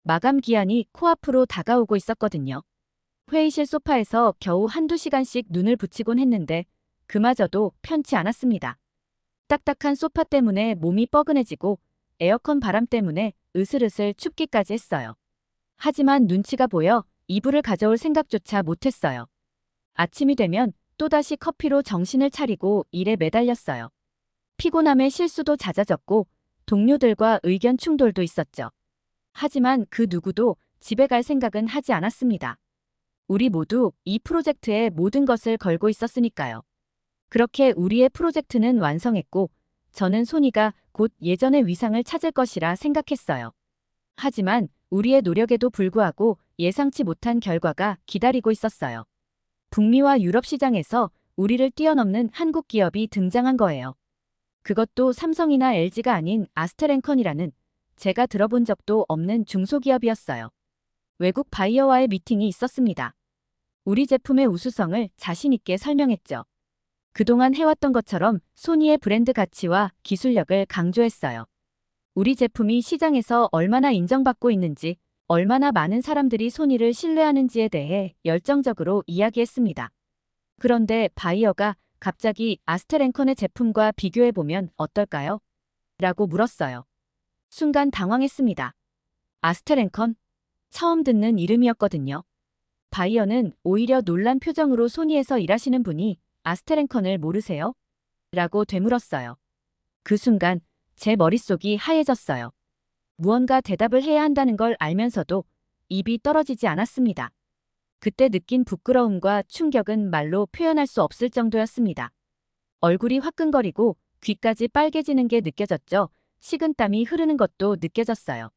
마감 기한이 코앞으로 다가오고 있었거든요. 회의실 소파에서 겨우 한두 시간씩 눈을 붙이곤 했는데 그마저도 편치 않았습니다. 딱딱한 소파 때문에 몸이 뻐근해지고 에어컨 바람 때문에 으슬으슬 춥기까지 했어요. 하지만 눈치가 보여 이불을 가져올 생각조차 못했어요. 아침이 되면 또다시 커피로 정신을 차리고 일에 매달렸어요. 피곤함에 실수도 잦아졌고 동료들과 의견 충돌도 있었죠. 하지만 그 누구도 집에 갈 생각은 하지 않았습니다. 우리 모두 이 프로젝트에 모든 것을 걸고 있었으니까요. 그렇게 우리의 프로젝트는 완성했고 저는 소니가 곧 예전의 위상을 찾을 것이라 생각했어요. 하지만 우리의 노력에도 불구하고 예상치 못한 결과가 기다리고 있었어요. 북미와 유럽 시장에서 우리를 뛰어넘는 한국 기업이 등장한 거예요. 그것도 삼성이나 LG가 아닌 아스트랜컨이라는 제가 들어본 적도 없는 중소기업이었어요. 외국 바이어와의 미팅이 있었습니다. 우리 제품의 우수성을 자신 있게 설명했죠. 그동안 해왔던 것처럼 소니의 브랜드 가치와 기술력을 강조했어요. 우리 제품이 시장에서 얼마나 인정받고 있는지, 얼마나 많은 사람들이 소니를 신뢰하는지에 대해 열정적으로 이야기했습니다. 그런데 바이어가 갑자기 아스트랜컨의 제품과 비교해보면 어떨까요? 라고 물었어요. 순간 당황했습니다. 아스테렌컨? 처음 듣는 이름이었거든요. 바이어는 오히려 놀란 표정으로 소니에서 일하시는 분이 아스테렌컨을 모르세요? 라고 되물었어요. 그 순간 제 머릿속이 하얘졌어요. 무언가 대답을 해야 한다는 걸 알면서도 입이 떨어지지 않았습니다. 그때 느낀 부끄러움과 충격은 말로 표현할 수 없을 정도였습니다. 얼굴이 화끈거리고 귀까지 빨개지는 게 느껴졌죠. 식은땀이 흐르는 것도 느껴졌어요.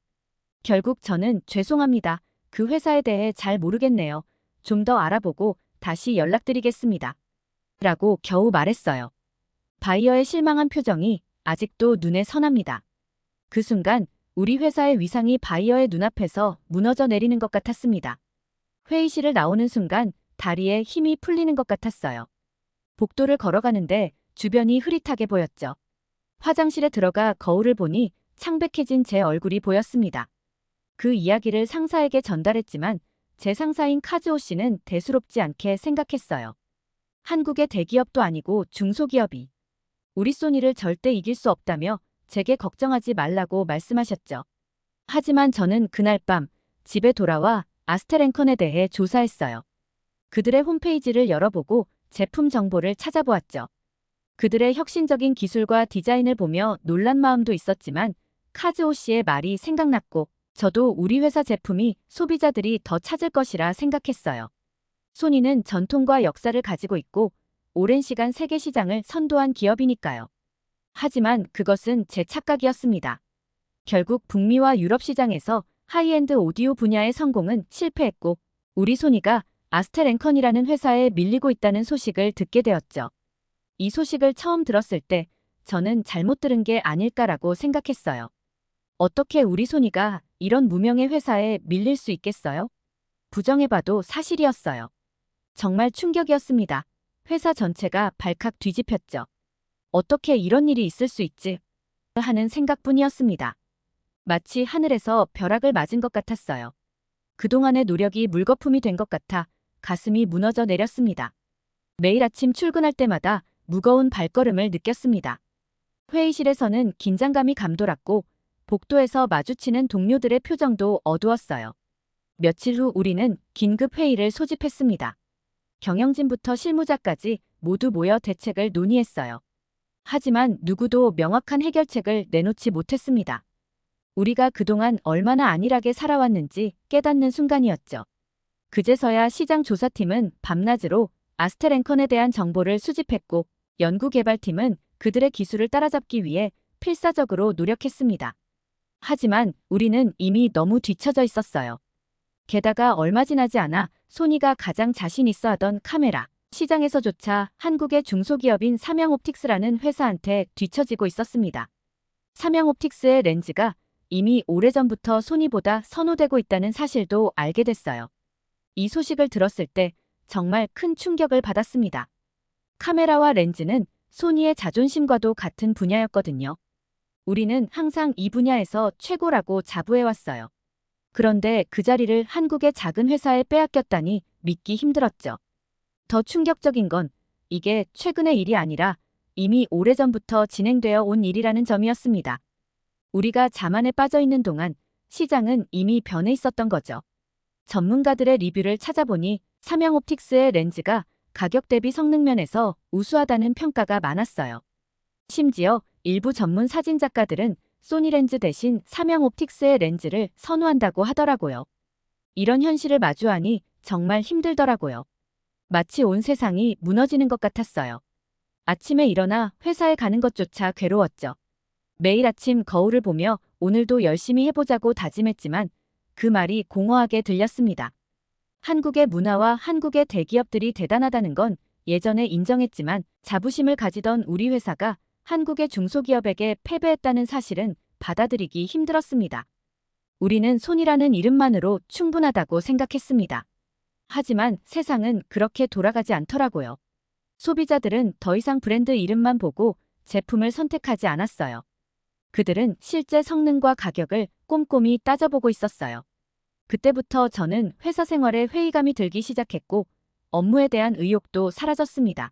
결국 저는 죄송합니다. 그 회사에 대해 잘 모르겠네요. 좀 더 알아보고 다시 연락드리겠습니다. 라고 겨우 말했어요. 바이어의 실망한 표정이 아직도 눈에 선합니다. 그 순간 우리 회사의 위상이 바이어의 눈앞에서 무너져 내리는 것 같았습니다. 회의실을 나오는 순간 다리에 힘이 풀리는 것 같았어요. 복도를 걸어가는데 주변이 흐릿하게 보였죠. 화장실에 들어가 거울을 보니 창백해진 제 얼굴이 보였습니다. 그 이야기를 상사에게 전달했지만 제 상사인 카즈오 씨는 대수롭지 않게 생각했어요. 한국의 대기업도 아니고 중소기업이 우리 소니를 절대 이길 수 없다며 제게 걱정하지 말라고 말씀하셨죠. 하지만 저는 그날 밤 집에 돌아와 아스테렌컨에 대해 조사했어요. 그들의 홈페이지를 열어보고 제품 정보를 찾아보았죠. 그들의 혁신적인 기술과 디자인을 보며 놀란 마음도 있었지만 카즈오 씨의 말이 생각났고 저도 우리 회사 제품이 소비자들이 더 찾을 것이라 생각했어요. 소니는 전통과 역사를 가지고 있고 오랜 시간 세계 시장을 선도한 기업이니까요. 하지만 그것은 제 착각이었습니다. 결국 북미와 유럽 시장에서 하이엔드 오디오 분야의 성공은 실패했고 우리 소니가 아스테렌컨이라는 회사에 밀리고 있다는 소식을 듣게 되었죠. 이 소식을 처음 들었을 때 저는 잘못 들은 게 아닐까라고 생각했어요. 어떻게 우리 소니가 이런 무명의 회사에 밀릴 수 있겠어요? 부정해봐도 사실이었어요. 정말 충격이었습니다. 회사 전체가 발칵 뒤집혔죠. 어떻게 이런 일이 있을 수 있지? 하는 생각뿐이었습니다. 마치 하늘에서 벼락을 맞은 것 같았어요. 그동안의 노력이 물거품이 된 것 같아 가슴이 무너져 내렸습니다. 매일 아침 출근할 때마다 무거운 발걸음을 느꼈습니다. 회의실에서는 긴장감이 감돌았고 복도에서 마주치는 동료들의 표정도 어두웠어요. 며칠 후 우리는 긴급 회의를 소집했습니다. 경영진부터 실무자까지 모두 모여 대책을 논의했어요. 하지만 누구도 명확한 해결책을 내놓지 못했습니다. 우리가 그동안 얼마나 안일하게 살아왔는지 깨닫는 순간이었죠. 그제서야 시장조사팀은 밤낮으로 아스테렌컨에 대한 정보를 수집했고 연구개발팀은 그들의 기술을 따라잡기 위해 필사적으로 노력했습니다. 하지만 우리는 이미 너무 뒤처져 있었어요. 게다가 얼마 지나지 않아 소니가 가장 자신 있어 하던 카메라 시장에서조차 한국의 중소기업인 삼양옵틱스라는 회사한테 뒤처지고 있었습니다. 삼양옵틱스의 렌즈가 이미 오래전부터 소니보다 선호되고 있다는 사실도 알게 됐어요. 이 소식을 들었을 때 정말 큰 충격을 받았습니다. 카메라와 렌즈는 소니의 자존심과도 같은 분야였거든요. 우리는 항상 이 분야에서 최고라고 자부해왔어요. 그런데 그 자리를 한국의 작은 회사에 빼앗겼다니 믿기 힘들었죠. 더 충격적인 건 이게 최근의 일이 아니라 이미 오래전부터 진행되어 온 일이라는 점이었습니다. 우리가 자만에 빠져 있는 동안 시장은 이미 변해 있었던 거죠. 전문가들의 리뷰를 찾아보니 삼양옵틱스의 렌즈가 가격 대비 성능 면에서 우수하다는 평가가 많았어요. 심지어 일부 전문 사진작가들은 소니 렌즈 대신 삼양옵틱스의 렌즈를 선호한다고 하더라고요. 이런 현실을 마주하니 정말 힘들더라고요. 마치 온 세상이 무너지는 것 같았어요. 아침에 일어나 회사에 가는 것조차 괴로웠죠. 매일 아침 거울을 보며 오늘도 열심히 해보자고 다짐했지만 그 말이 공허하게 들렸습니다. 한국의 문화와 한국의 대기업들이 대단하다는 건 예전에 인정했지만 자부심을 가지던 우리 회사가 한국의 중소기업에게 패배했다는 사실은 받아들이기 힘들었습니다. 우리는 소니라는 이름만으로 충분하다고 생각했습니다. 하지만 세상은 그렇게 돌아가지 않더라고요. 소비자들은 더 이상 브랜드 이름만 보고 제품을 선택하지 않았어요. 그들은 실제 성능과 가격을 꼼꼼히 따져보고 있었어요. 그때부터 저는 회사 생활에 회의감이 들기 시작했고 업무에 대한 의욕도 사라졌습니다.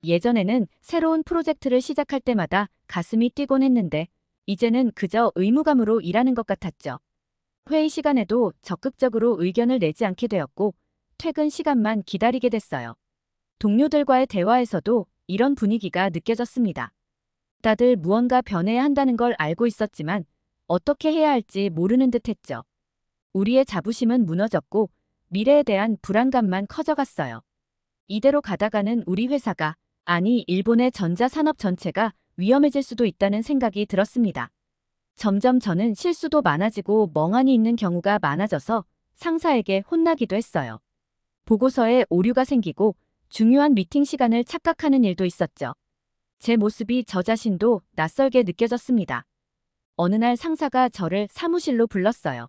예전에는 새로운 프로젝트를 시작할 때마다 가슴이 뛰곤 했는데 이제는 그저 의무감으로 일하는 것 같았죠. 회의 시간에도 적극적으로 의견을 내지 않게 되었고 퇴근 시간만 기다리게 됐어요. 동료들과의 대화에서도 이런 분위기가 느껴졌습니다. 다들 무언가 변해야 한다는 걸 알고 있었지만 어떻게 해야 할지 모르는 듯했죠. 우리의 자부심은 무너졌고 미래에 대한 불안감만 커져갔어요. 이대로 가다가는 우리 회사가, 아니 일본의 전자산업 전체가 위험해질 수도 있다는 생각이 들었습니다. 점점 저는 실수도 많아지고 멍하니 있는 경우가 많아져서 상사에게 혼나기도 했어요. 보고서에 오류가 생기고 중요한 미팅 시간을 착각하는 일도 있었죠. 제 모습이 저 자신도 낯설게 느껴졌습니다. 어느 날 상사가 저를 사무실로 불렀어요.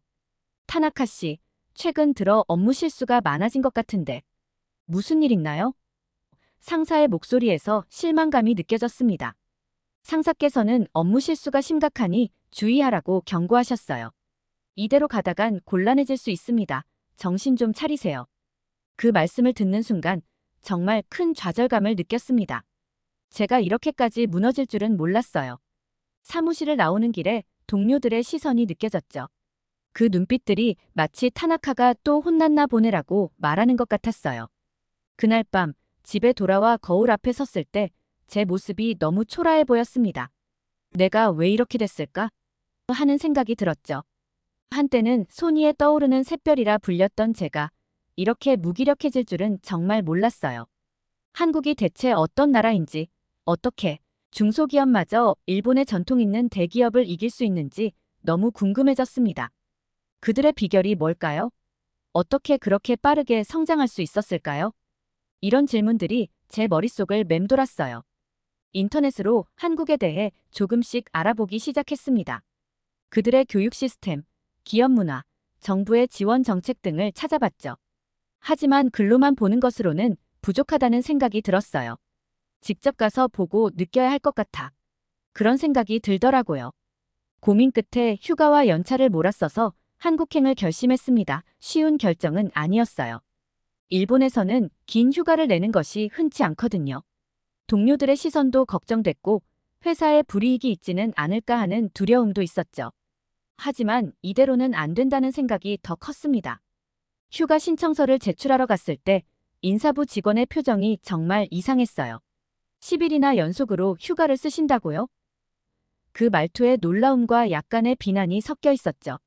타나카 씨, 최근 들어 업무 실수가 많아진 것 같은데 무슨 일 있나요? 상사의 목소리에서 실망감이 느껴졌습니다. 상사께서는 업무 실수가 심각하니 주의하라고 경고하셨어요. 이대로 가다간 곤란해질 수 있습니다. 정신 좀 차리세요. 그 말씀을 듣는 순간 정말 큰 좌절감을 느꼈습니다. 제가 이렇게까지 무너질 줄은 몰랐어요. 사무실을 나오는 길에 동료들의 시선이 느껴졌죠. 그 눈빛들이 마치 타나카가 또 혼났나 보네라고 말하는 것 같았어요. 그날 밤 집에 돌아와 거울 앞에 섰을 때 제 모습이 너무 초라해 보였습니다. 내가 왜 이렇게 됐을까? 하는 생각이 들었죠. 한때는 손위에 떠오르는 샛별이라 불렸던 제가 이렇게 무기력해질 줄은 정말 몰랐어요. 한국이 대체 어떤 나라인지, 어떻게 중소기업마저 일본의 전통 있는 대기업을 이길 수 있는지 너무 궁금해졌습니다. 그들의 비결이 뭘까요? 어떻게 그렇게 빠르게 성장할 수 있었을까요? 이런 질문들이 제 머릿속을 맴돌았어요. 인터넷으로 한국에 대해 조금씩 알아보기 시작했습니다. 그들의 교육 시스템, 기업 문화, 정부의 지원 정책 등을 찾아봤죠. 하지만 글로만 보는 것으로는 부족하다는 생각이 들었어요. 직접 가서 보고 느껴야 할 것 같아. 그런 생각이 들더라고요. 고민 끝에 휴가와 연차를 몰아써서 한국행을 결심했습니다. 쉬운 결정은 아니었어요. 일본에서는 긴 휴가를 내는 것이 흔치 않거든요. 동료들의 시선도 걱정됐고 회사에 불이익이 있지는 않을까 하는 두려움도 있었죠. 하지만 이대로는 안 된다는 생각이 더 컸습니다. 휴가 신청서를 제출하러 갔을 때 인사부 직원의 표정이 정말 이상했어요. 10일이나 연속으로 휴가를 쓰신다고요? 그 말투에 놀라움과 약간의 비난이 섞여 있었죠.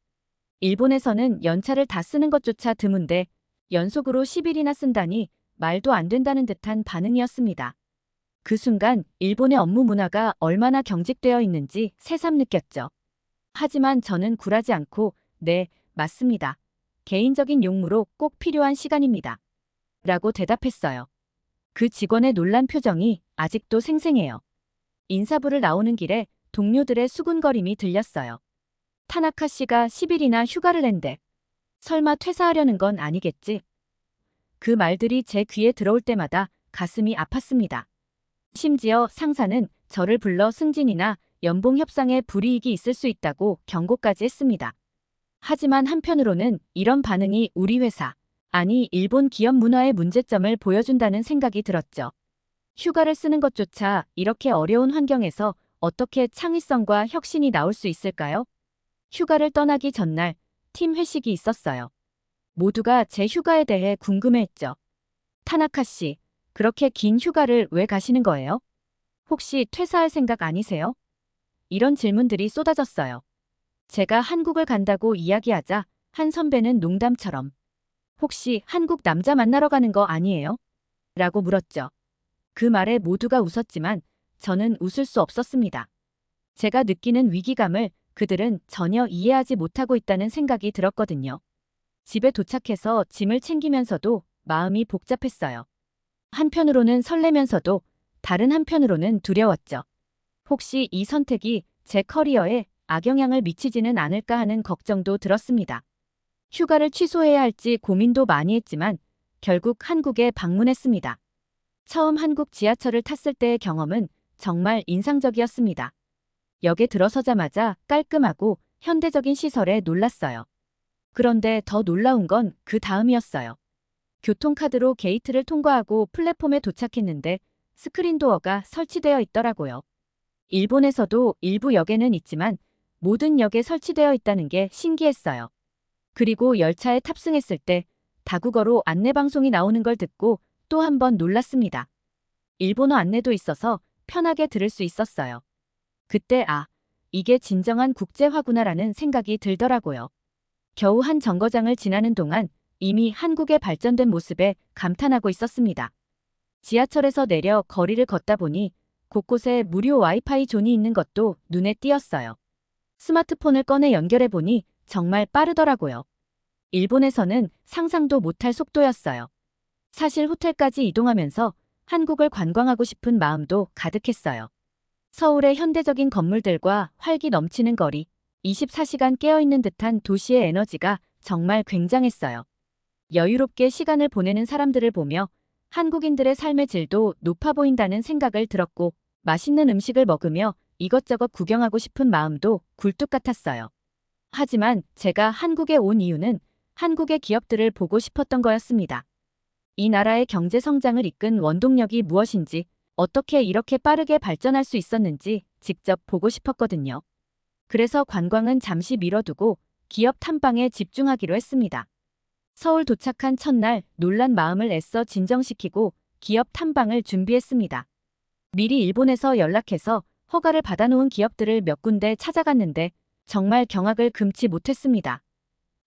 일본에서는 연차를 다 쓰는 것조차 드문데 연속으로 10일이나 쓴다니 말도 안 된다는 듯한 반응이었습니다. 그 순간 일본의 업무 문화가 얼마나 경직되어 있는지 새삼 느꼈죠. 하지만 저는 굴하지 않고 네, 맞습니다. 개인적인 용무로 꼭 필요한 시간입니다. 라고 대답했어요. 그 직원의 놀란 표정이 아직도 생생해요. 인사부를 나오는 길에 동료들의 수군거림이 들렸어요. 타나카 씨가 10일이나 휴가를 낸대. 설마 퇴사하려는 건 아니겠지? 그 말들이 제 귀에 들어올 때마다 가슴이 아팠습니다. 심지어 상사는 저를 불러 승진이나 연봉 협상에 불이익이 있을 수 있다고 경고까지 했습니다. 하지만 한편으로는 이런 반응이 우리 회사, 아니 일본 기업 문화의 문제점을 보여준다는 생각이 들었죠. 휴가를 쓰는 것조차 이렇게 어려운 환경에서 어떻게 창의성과 혁신이 나올 수 있을까요? 휴가를 떠나기 전날 팀 회식이 있었어요. 모두가 제 휴가에 대해 궁금해했죠. 타나카 씨, 그렇게 긴 휴가를 왜 가시는 거예요? 혹시 퇴사할 생각 아니세요? 이런 질문들이 쏟아졌어요. 제가 한국을 간다고 이야기하자 한 선배는 농담처럼 혹시 한국 남자 만나러 가는 거 아니에요? 라고 물었죠. 그 말에 모두가 웃었지만 저는 웃을 수 없었습니다. 제가 느끼는 위기감을 그들은 전혀 이해하지 못하고 있다는 생각이 들었거든요. 집에 도착해서 짐을 챙기면서도 마음이 복잡했어요. 한편으로는 설레면서도 다른 한편으로는 두려웠죠. 혹시 이 선택이 제 커리어에 악영향을 미치지는 않을까 하는 걱정도 들었습니다. 휴가를 취소해야 할지 고민도 많이 했지만 결국 한국에 방문했습니다. 처음 한국 지하철을 탔을 때의 경험은 정말 인상적이었습니다. 역에 들어서자마자 깔끔하고 현대적인 시설에 놀랐어요. 그런데 더 놀라운 건 그 다음이었어요. 교통카드로 게이트를 통과하고 플랫폼에 도착했는데 스크린 도어가 설치되어 있더라고요. 일본에서도 일부 역에는 있지만 모든 역에 설치되어 있다는 게 신기했어요. 그리고 열차에 탑승했을 때 다국어로 안내방송이 나오는 걸 듣고 또 한 번 놀랐습니다. 일본어 안내도 있어서 편하게 들을 수 있었어요. 그때 이게 진정한 국제화구나라는 생각이 들더라고요. 겨우 한 정거장을 지나는 동안 이미 한국의 발전된 모습에 감탄하고 있었습니다. 지하철에서 내려 거리를 걷다 보니 곳곳에 무료 와이파이 존이 있는 것도 눈에 띄었어요. 스마트폰을 꺼내 연결해 보니 정말 빠르더라고요. 일본에서는 상상도 못할 속도였어요. 사실 호텔까지 이동하면서 한국을 관광하고 싶은 마음도 가득했어요. 서울의 현대적인 건물들과 활기 넘치는 거리, 24시간 깨어있는 듯한 도시의 에너지가 정말 굉장했어요. 여유롭게 시간을 보내는 사람들을 보며 한국인들의 삶의 질도 높아 보인다는 생각을 들었고, 맛있는 음식을 먹으며 이것저것 구경하고 싶은 마음도 굴뚝 같았어요. 하지만 제가 한국에 온 이유는 한국의 기업들을 보고 싶었던 거였습니다. 이 나라의 경제 성장을 이끈 원동력이 무엇인지, 어떻게 이렇게 빠르게 발전할 수 있었는지 직접 보고 싶었거든요. 그래서 관광은 잠시 미뤄두고 기업 탐방에 집중하기로 했습니다. 서울 도착한 첫날 놀란 마음을 애써 진정시키고 기업 탐방을 준비했습니다. 미리 일본에서 연락해서 허가를 받아놓은 기업들을 몇 군데 찾아갔는데 정말 경악을 금치 못했습니다.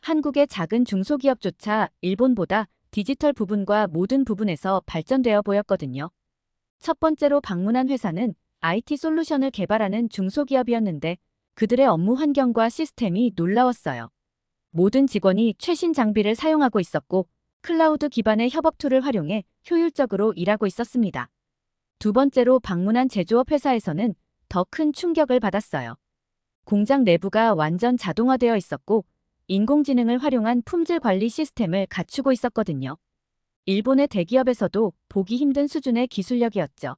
한국의 작은 중소기업조차 일본보다 디지털 부분과 모든 부분에서 발전되어 보였거든요. 첫 번째로 방문한 회사는 IT 솔루션을 개발하는 중소기업이었는데 그들의 업무 환경과 시스템이 놀라웠어요. 모든 직원이 최신 장비를 사용하고 있었고 클라우드 기반의 협업 툴을 활용해 효율적으로 일하고 있었습니다. 두 번째로 방문한 제조업 회사에서는 더 큰 충격을 받았어요. 공장 내부가 완전 자동화되어 있었고 인공지능을 활용한 품질 관리 시스템을 갖추고 있었거든요. 일본의 대기업에서도 보기 힘든 수준의 기술력이었죠.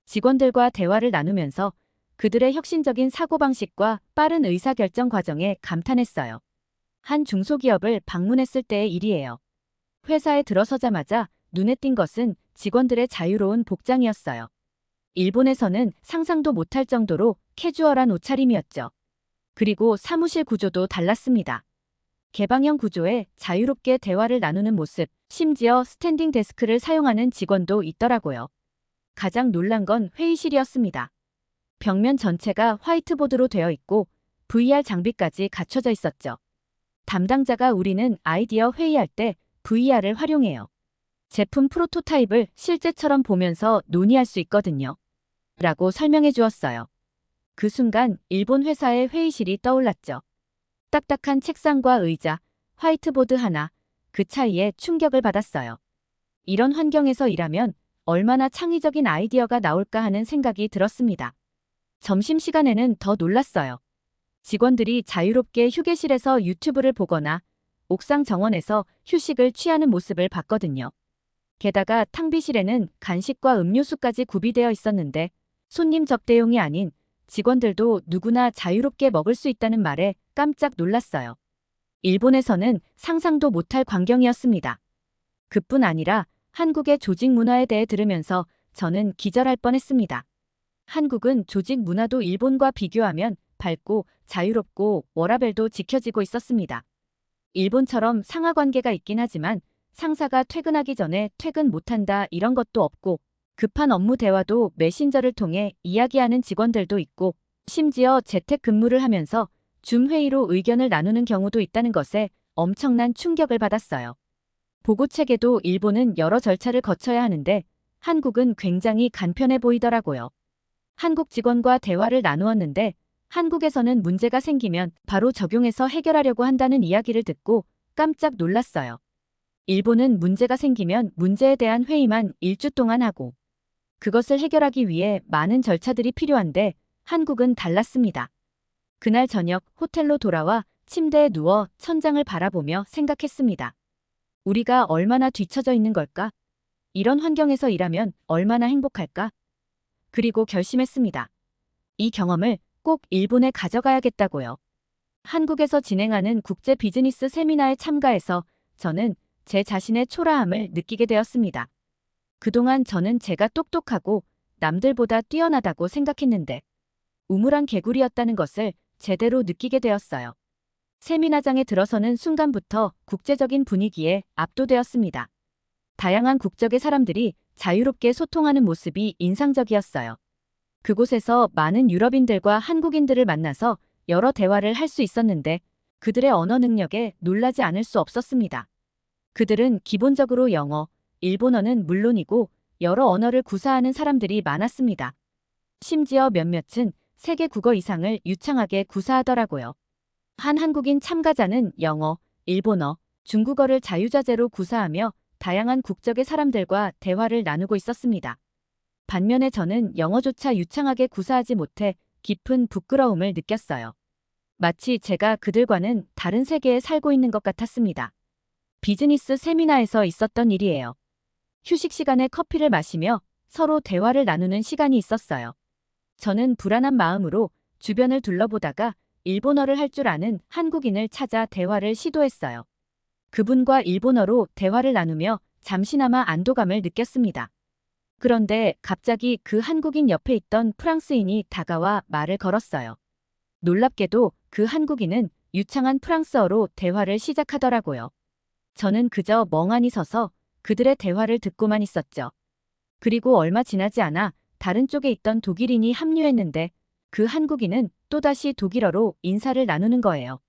직원들과 대화를 나누면서 그들의 혁신적인 사고방식과 빠른 의사결정 과정에 감탄했어요. 한 중소기업을 방문했을 때의 일이에요. 회사에 들어서자마자 눈에 띈 것은 직원들의 자유로운 복장이었어요. 일본에서는 상상도 못할 정도로 캐주얼한 옷차림이었죠. 그리고 사무실 구조도 달랐습니다. 개방형 구조에 자유롭게 대화를 나누는 모습, 심지어 스탠딩 데스크를 사용하는 직원도 있더라고요. 가장 놀란 건 회의실이었습니다. 벽면 전체가 화이트보드로 되어 있고 VR 장비까지 갖춰져 있었죠. 담당자가 우리는 아이디어 회의할 때 VR을 활용해요. 제품 프로토타입을 실제처럼 보면서 논의할 수 있거든요. 라고 설명해 주었어요. 그 순간 일본 회사의 회의실이 떠올랐죠. 딱딱한 책상과 의자, 화이트보드 하나, 그 차이에 충격을 받았어요. 이런 환경에서 일하면 얼마나 창의적인 아이디어가 나올까 하는 생각이 들었습니다. 점심시간에는 더 놀랐어요. 직원들이 자유롭게 휴게실에서 유튜브를 보거나 옥상 정원에서 휴식을 취하는 모습을 봤거든요. 게다가 탕비실에는 간식과 음료수까지 구비되어 있었는데 손님 접대용이 아닌 직원들도 누구나 자유롭게 먹을 수 있다는 말에 깜짝 놀랐어요. 일본에서는 상상도 못할 광경이었습니다. 그뿐 아니라 한국의 조직 문화에 대해 들으면서 저는 기절할 뻔했습니다. 한국은 조직 문화도 일본과 비교하면 밝고 자유롭고 워라밸도 지켜지고 있었습니다. 일본처럼 상하 관계가 있긴 하지만 상사가 퇴근하기 전에 퇴근 못한다 이런 것도 없고 급한 업무 대화도 메신저를 통해 이야기하는 직원들도 있고 심지어 재택근무를 하면서 줌 회의로 의견을 나누는 경우도 있다는 것에 엄청난 충격을 받았어요. 보고체계도 일본은 여러 절차를 거쳐야 하는데 한국은 굉장히 간편해 보이더라고요. 한국 직원과 대화를 나누었는데 한국에서는 문제가 생기면 바로 적용해서 해결하려고 한다는 이야기를 듣고 깜짝 놀랐어요. 일본은 문제가 생기면 문제에 대한 회의만 일주 동안 하고 그것을 해결하기 위해 많은 절차들이 필요한데 한국은 달랐습니다. 그날 저녁 호텔로 돌아와 침대에 누워 천장을 바라보며 생각했습니다. 우리가 얼마나 뒤처져 있는 걸까? 이런 환경에서 일하면 얼마나 행복할까? 그리고 결심했습니다. 이 경험을 꼭 일본에 가져가야겠다고요. 한국에서 진행하는 국제 비즈니스 세미나에 참가해서 저는 제 자신의 초라함을 느끼게 되었습니다. 그동안 저는 제가 똑똑하고 남들보다 뛰어나다고 생각했는데 우물안 개구리였다는 것을 제대로 느끼게 되었어요. 세미나장에 들어서는 순간부터 국제적인 분위기에 압도되었습니다. 다양한 국적의 사람들이 자유롭게 소통하는 모습이 인상적이었어요. 그곳에서 많은 유럽인들과 한국인들을 만나서 여러 대화를 할 수 있었는데 그들의 언어 능력에 놀라지 않을 수 없었습니다. 그들은 기본적으로 영어, 일본어는 물론이고 여러 언어를 구사하는 사람들이 많았습니다. 심지어 몇몇은 세계 국어 이상을 유창하게 구사하더라고요. 한 한국인 참가자는 영어, 일본어, 중국어를 자유자재로 구사하며 다양한 국적의 사람들과 대화를 나누고 있었습니다. 반면에 저는 영어조차 유창하게 구사하지 못해 깊은 부끄러움을 느꼈어요. 마치 제가 그들과는 다른 세계에 살고 있는 것 같았습니다. 비즈니스 세미나에서 있었던 일이에요. 휴식 시간에 커피를 마시며 서로 대화를 나누는 시간이 있었어요. 저는 불안한 마음으로 주변을 둘러보다가 일본어를 할 줄 아는 한국인을 찾아 대화를 시도했어요. 그분과 일본어로 대화를 나누며 잠시나마 안도감을 느꼈습니다. 그런데 갑자기 그 한국인 옆에 있던 프랑스인이 다가와 말을 걸었어요. 놀랍게도 그 한국인은 유창한 프랑스어로 대화를 시작하더라고요. 저는 그저 멍하니 서서 그들의 대화를 듣고만 있었죠. 그리고 얼마 지나지 않아 다른 쪽에 있던 독일인이 합류했는데 그 한국인은 또다시 독일어로 인사를 나누는 거예요.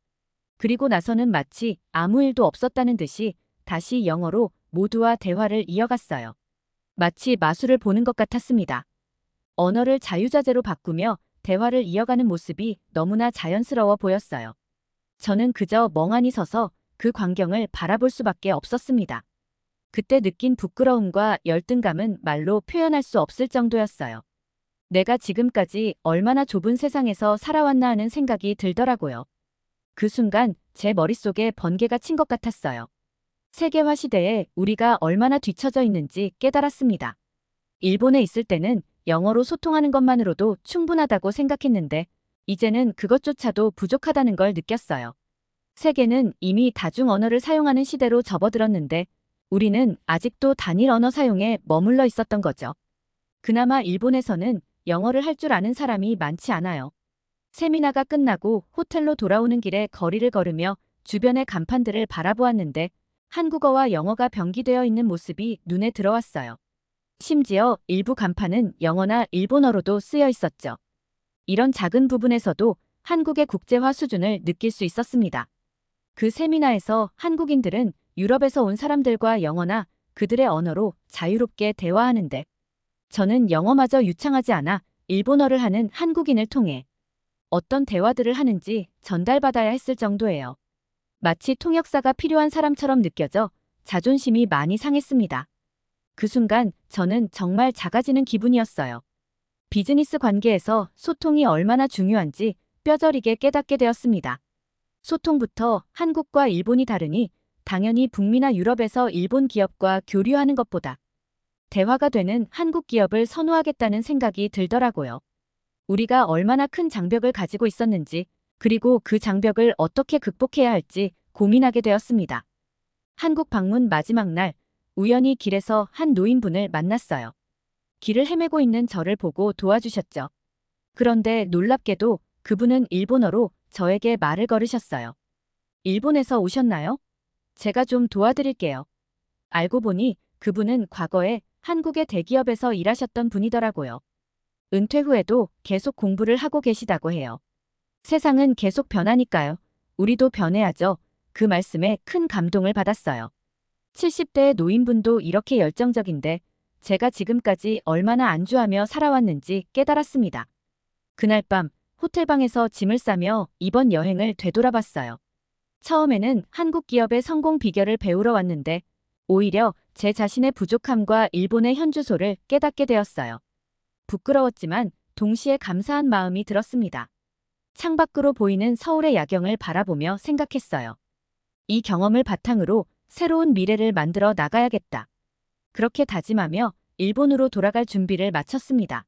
그리고 나서는 마치 아무 일도 없었다는 듯이 다시 영어로 모두와 대화를 이어갔어요. 마치 마술을 보는 것 같았습니다. 언어를 자유자재로 바꾸며 대화를 이어가는 모습이 너무나 자연스러워 보였어요. 저는 그저 멍하니 서서 그 광경을 바라볼 수밖에 없었습니다. 그때 느낀 부끄러움과 열등감은 말로 표현할 수 없을 정도였어요. 내가 지금까지 얼마나 좁은 세상에서 살아왔나 하는 생각이 들더라고요. 그 순간 제 머릿속에 번개가 친 것 같았어요. 세계화 시대에 우리가 얼마나 뒤처져 있는지 깨달았습니다. 일본에 있을 때는 영어로 소통하는 것만으로도 충분하다고 생각했는데 이제는 그것조차도 부족하다는 걸 느꼈어요. 세계는 이미 다중 언어를 사용하는 시대로 접어들었는데 우리는 아직도 단일 언어 사용에 머물러 있었던 거죠. 그나마 일본에서는 영어를 할 줄 아는 사람이 많지 않아요. 세미나가 끝나고 호텔로 돌아오는 길에 거리를 걸으며 주변의 간판들을 바라보았는데 한국어와 영어가 병기되어 있는 모습이 눈에 들어왔어요. 심지어 일부 간판은 영어나 일본어로도 쓰여 있었죠. 이런 작은 부분에서도 한국의 국제화 수준을 느낄 수 있었습니다. 그 세미나에서 한국인들은 유럽에서 온 사람들과 영어나 그들의 언어로 자유롭게 대화하는데 저는 영어마저 유창하지 않아 일본어를 하는 한국인을 통해 어떤 대화들을 하는지 전달받아야 했을 정도예요. 마치 통역사가 필요한 사람처럼 느껴져 자존심이 많이 상했습니다. 그 순간 저는 정말 작아지는 기분이었어요. 비즈니스 관계에서 소통이 얼마나 중요한지 뼈저리게 깨닫게 되었습니다. 소통부터 한국과 일본이 다르니 당연히 북미나 유럽에서 일본 기업과 교류하는 것보다 대화가 되는 한국 기업을 선호하겠다는 생각이 들더라고요. 우리가 얼마나 큰 장벽을 가지고 있었는지 그리고 그 장벽을 어떻게 극복해야 할지 고민하게 되었습니다. 한국 방문 마지막 날 우연히 길에서 한 노인분을 만났어요. 길을 헤매고 있는 저를 보고 도와주셨죠. 그런데 놀랍게도 그분은 일본어로 저에게 말을 걸으셨어요. 일본에서 오셨나요? 제가 좀 도와드릴게요. 알고 보니 그분은 과거에 한국의 대기업에서 일하셨던 분이더라고요. 은퇴 후에도 계속 공부를 하고 계시다고 해요. 세상은 계속 변하니까요. 우리도 변해야죠. 그 말씀에 큰 감동을 받았어요. 70대의 노인분도 이렇게 열정적인데 제가 지금까지 얼마나 안주하며 살아왔는지 깨달았습니다. 그날 밤 호텔방에서 짐을 싸며 이번 여행을 되돌아봤어요. 처음에는 한국 기업의 성공 비결을 배우러 왔는데 오히려 제 자신의 부족함과 일본의 현주소를 깨닫게 되었어요. 부끄러웠지만 동시에 감사한 마음이 들었습니다. 창밖으로 보이는 서울의 야경을 바라보며 생각했어요. 이 경험을 바탕으로 새로운 미래를 만들어 나가야겠다. 그렇게 다짐하며 일본으로 돌아갈 준비를 마쳤습니다.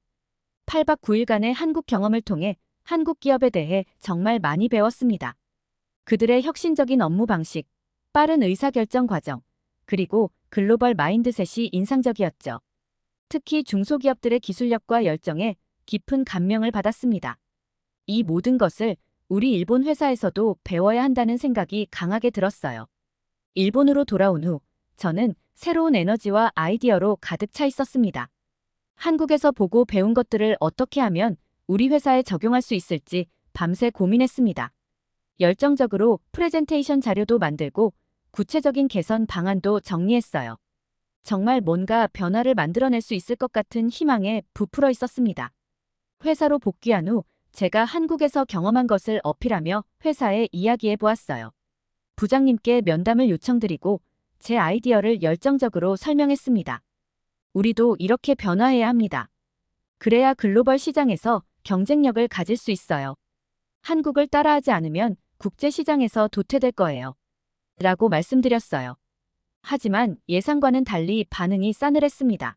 8박 9일간의 한국 경험을 통해 한국 기업에 대해 정말 많이 배웠습니다. 그들의 혁신적인 업무 방식, 빠른 의사결정 과정, 그리고 글로벌 마인드셋이 인상적이었죠. 특히 중소기업들의 기술력과 열정에 깊은 감명을 받았습니다. 이 모든 것을 우리 일본 회사에서도 배워야 한다는 생각이 강하게 들었어요. 일본으로 돌아온 후 저는 새로운 에너지와 아이디어로 가득 차 있었습니다. 한국에서 보고 배운 것들을 어떻게 하면 우리 회사에 적용할 수 있을지 밤새 고민했습니다. 열정적으로 프레젠테이션 자료도 만들고 구체적인 개선 방안도 정리했어요. 정말 뭔가 변화를 만들어낼 수 있을 것 같은 희망에 부풀어 있었습니다. 회사로 복귀한 후 제가 한국에서 경험한 것을 어필하며 회사에 이야기해 보았어요. 부장님께 면담을 요청드리고 제 아이디어를 열정적으로 설명했습니다. 우리도 이렇게 변화해야 합니다. 그래야 글로벌 시장에서 경쟁력을 가질 수 있어요. 한국을 따라하지 않으면 국제 시장에서 도태될 거예요. 라고 말씀드렸어요. 하지만 예상과는 달리 반응이 싸늘했습니다.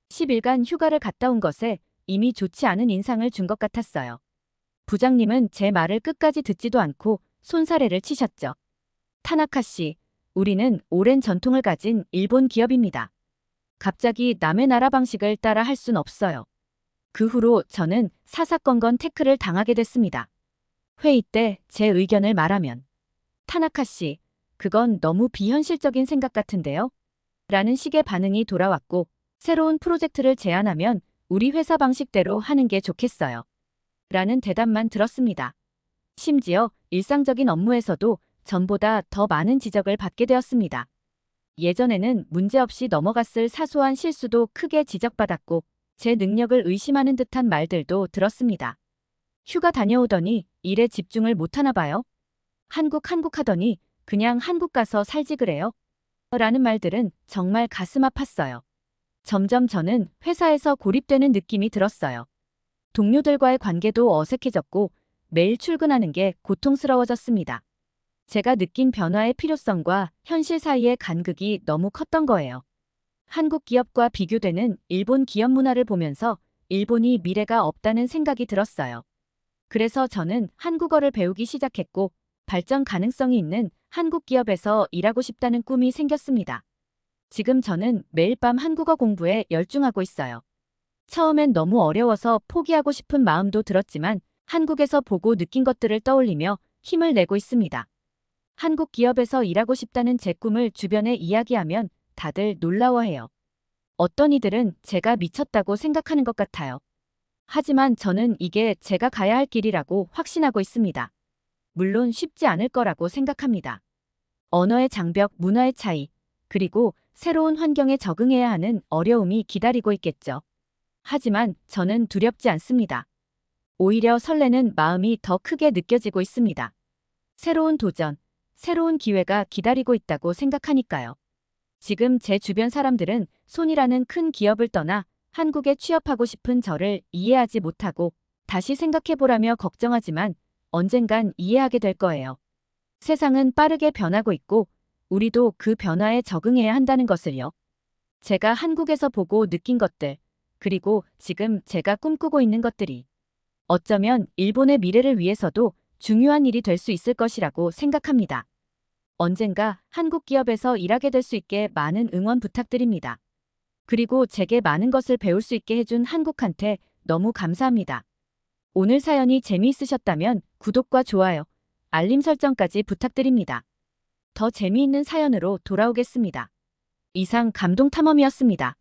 10일간 휴가를 갔다 온 것에 이미 좋지 않은 인상을 준 것 같았어요. 부장님은 제 말을 끝까지 듣지도 않고 손사래를 치셨죠. 타나카 씨, 우리는 오랜 전통을 가진 일본 기업입니다. 갑자기 남의 나라 방식을 따라 할 순 없어요. 그 후로 저는 사사건건 태클을 당하게 됐습니다. 회의 때 제 의견을 말하면 타나카 씨, 그건 너무 비현실적인 생각 같은데요? 라는 식의 반응이 돌아왔고 새로운 프로젝트를 제안하면 우리 회사 방식대로 하는 게 좋겠어요. 라는 대답만 들었습니다. 심지어 일상적인 업무에서도 전보다 더 많은 지적을 받게 되었습니다. 예전에는 문제없이 넘어갔을 사소한 실수도 크게 지적받았고 제 능력을 의심하는 듯한 말들도 들었습니다. 휴가 다녀오더니 일에 집중을 못하나 봐요. 한국 하더니 그냥 한국 가서 살지 그래요? 라는 말들은 정말 가슴 아팠어요. 점점 저는 회사에서 고립되는 느낌이 들었어요. 동료들과의 관계도 어색해졌고 매일 출근하는 게 고통스러워졌습니다. 제가 느낀 변화의 필요성과 현실 사이의 간극이 너무 컸던 거예요. 한국 기업과 비교되는 일본 기업 문화를 보면서 일본이 미래가 없다는 생각이 들었어요. 그래서 저는 한국어를 배우기 시작했고 발전 가능성이 있는 한국 기업에서 일하고 싶다는 꿈이 생겼습니다. 지금 저는 매일 밤 한국어 공부에 열중하고 있어요. 처음엔 너무 어려워서 포기하고 싶은 마음도 들었지만 한국에서 보고 느낀 것들을 떠올리며 힘을 내고 있습니다. 한국 기업에서 일하고 싶다는 제 꿈을 주변에 이야기하면 다들 놀라워해요. 어떤 이들은 제가 미쳤다고 생각하는 것 같아요. 하지만 저는 이게 제가 가야 할 길이라고 확신하고 있습니다. 물론 쉽지 않을 거라고 생각합니다. 언어의 장벽, 문화의 차이, 그리고 새로운 환경에 적응해야 하는 어려움이 기다리고 있겠죠. 하지만 저는 두렵지 않습니다. 오히려 설레는 마음이 더 크게 느껴지고 있습니다. 새로운 도전, 새로운 기회가 기다리고 있다고 생각하니까요. 지금 제 주변 사람들은 손이라는 큰 기업을 떠나 한국에 취업하고 싶은 저를 이해하지 못하고 다시 생각해보라며 걱정하지만 언젠간 이해하게 될 거예요. 세상은 빠르게 변하고 있고 우리도 그 변화에 적응해야 한다는 것을요. 제가 한국에서 보고 느낀 것들, 그리고 지금 제가 꿈꾸고 있는 것들이 어쩌면 일본의 미래를 위해서도 중요한 일이 될 수 있을 것이라고 생각합니다. 언젠가 한국 기업에서 일하게 될 수 있게 많은 응원 부탁드립니다. 그리고 제게 많은 것을 배울 수 있게 해준 한국한테 너무 감사합니다. 오늘 사연이 재미있으셨다면 구독과 좋아요, 알림 설정까지 부탁드립니다. 더 재미있는 사연으로 돌아오겠습니다. 이상 감동탐험이었습니다.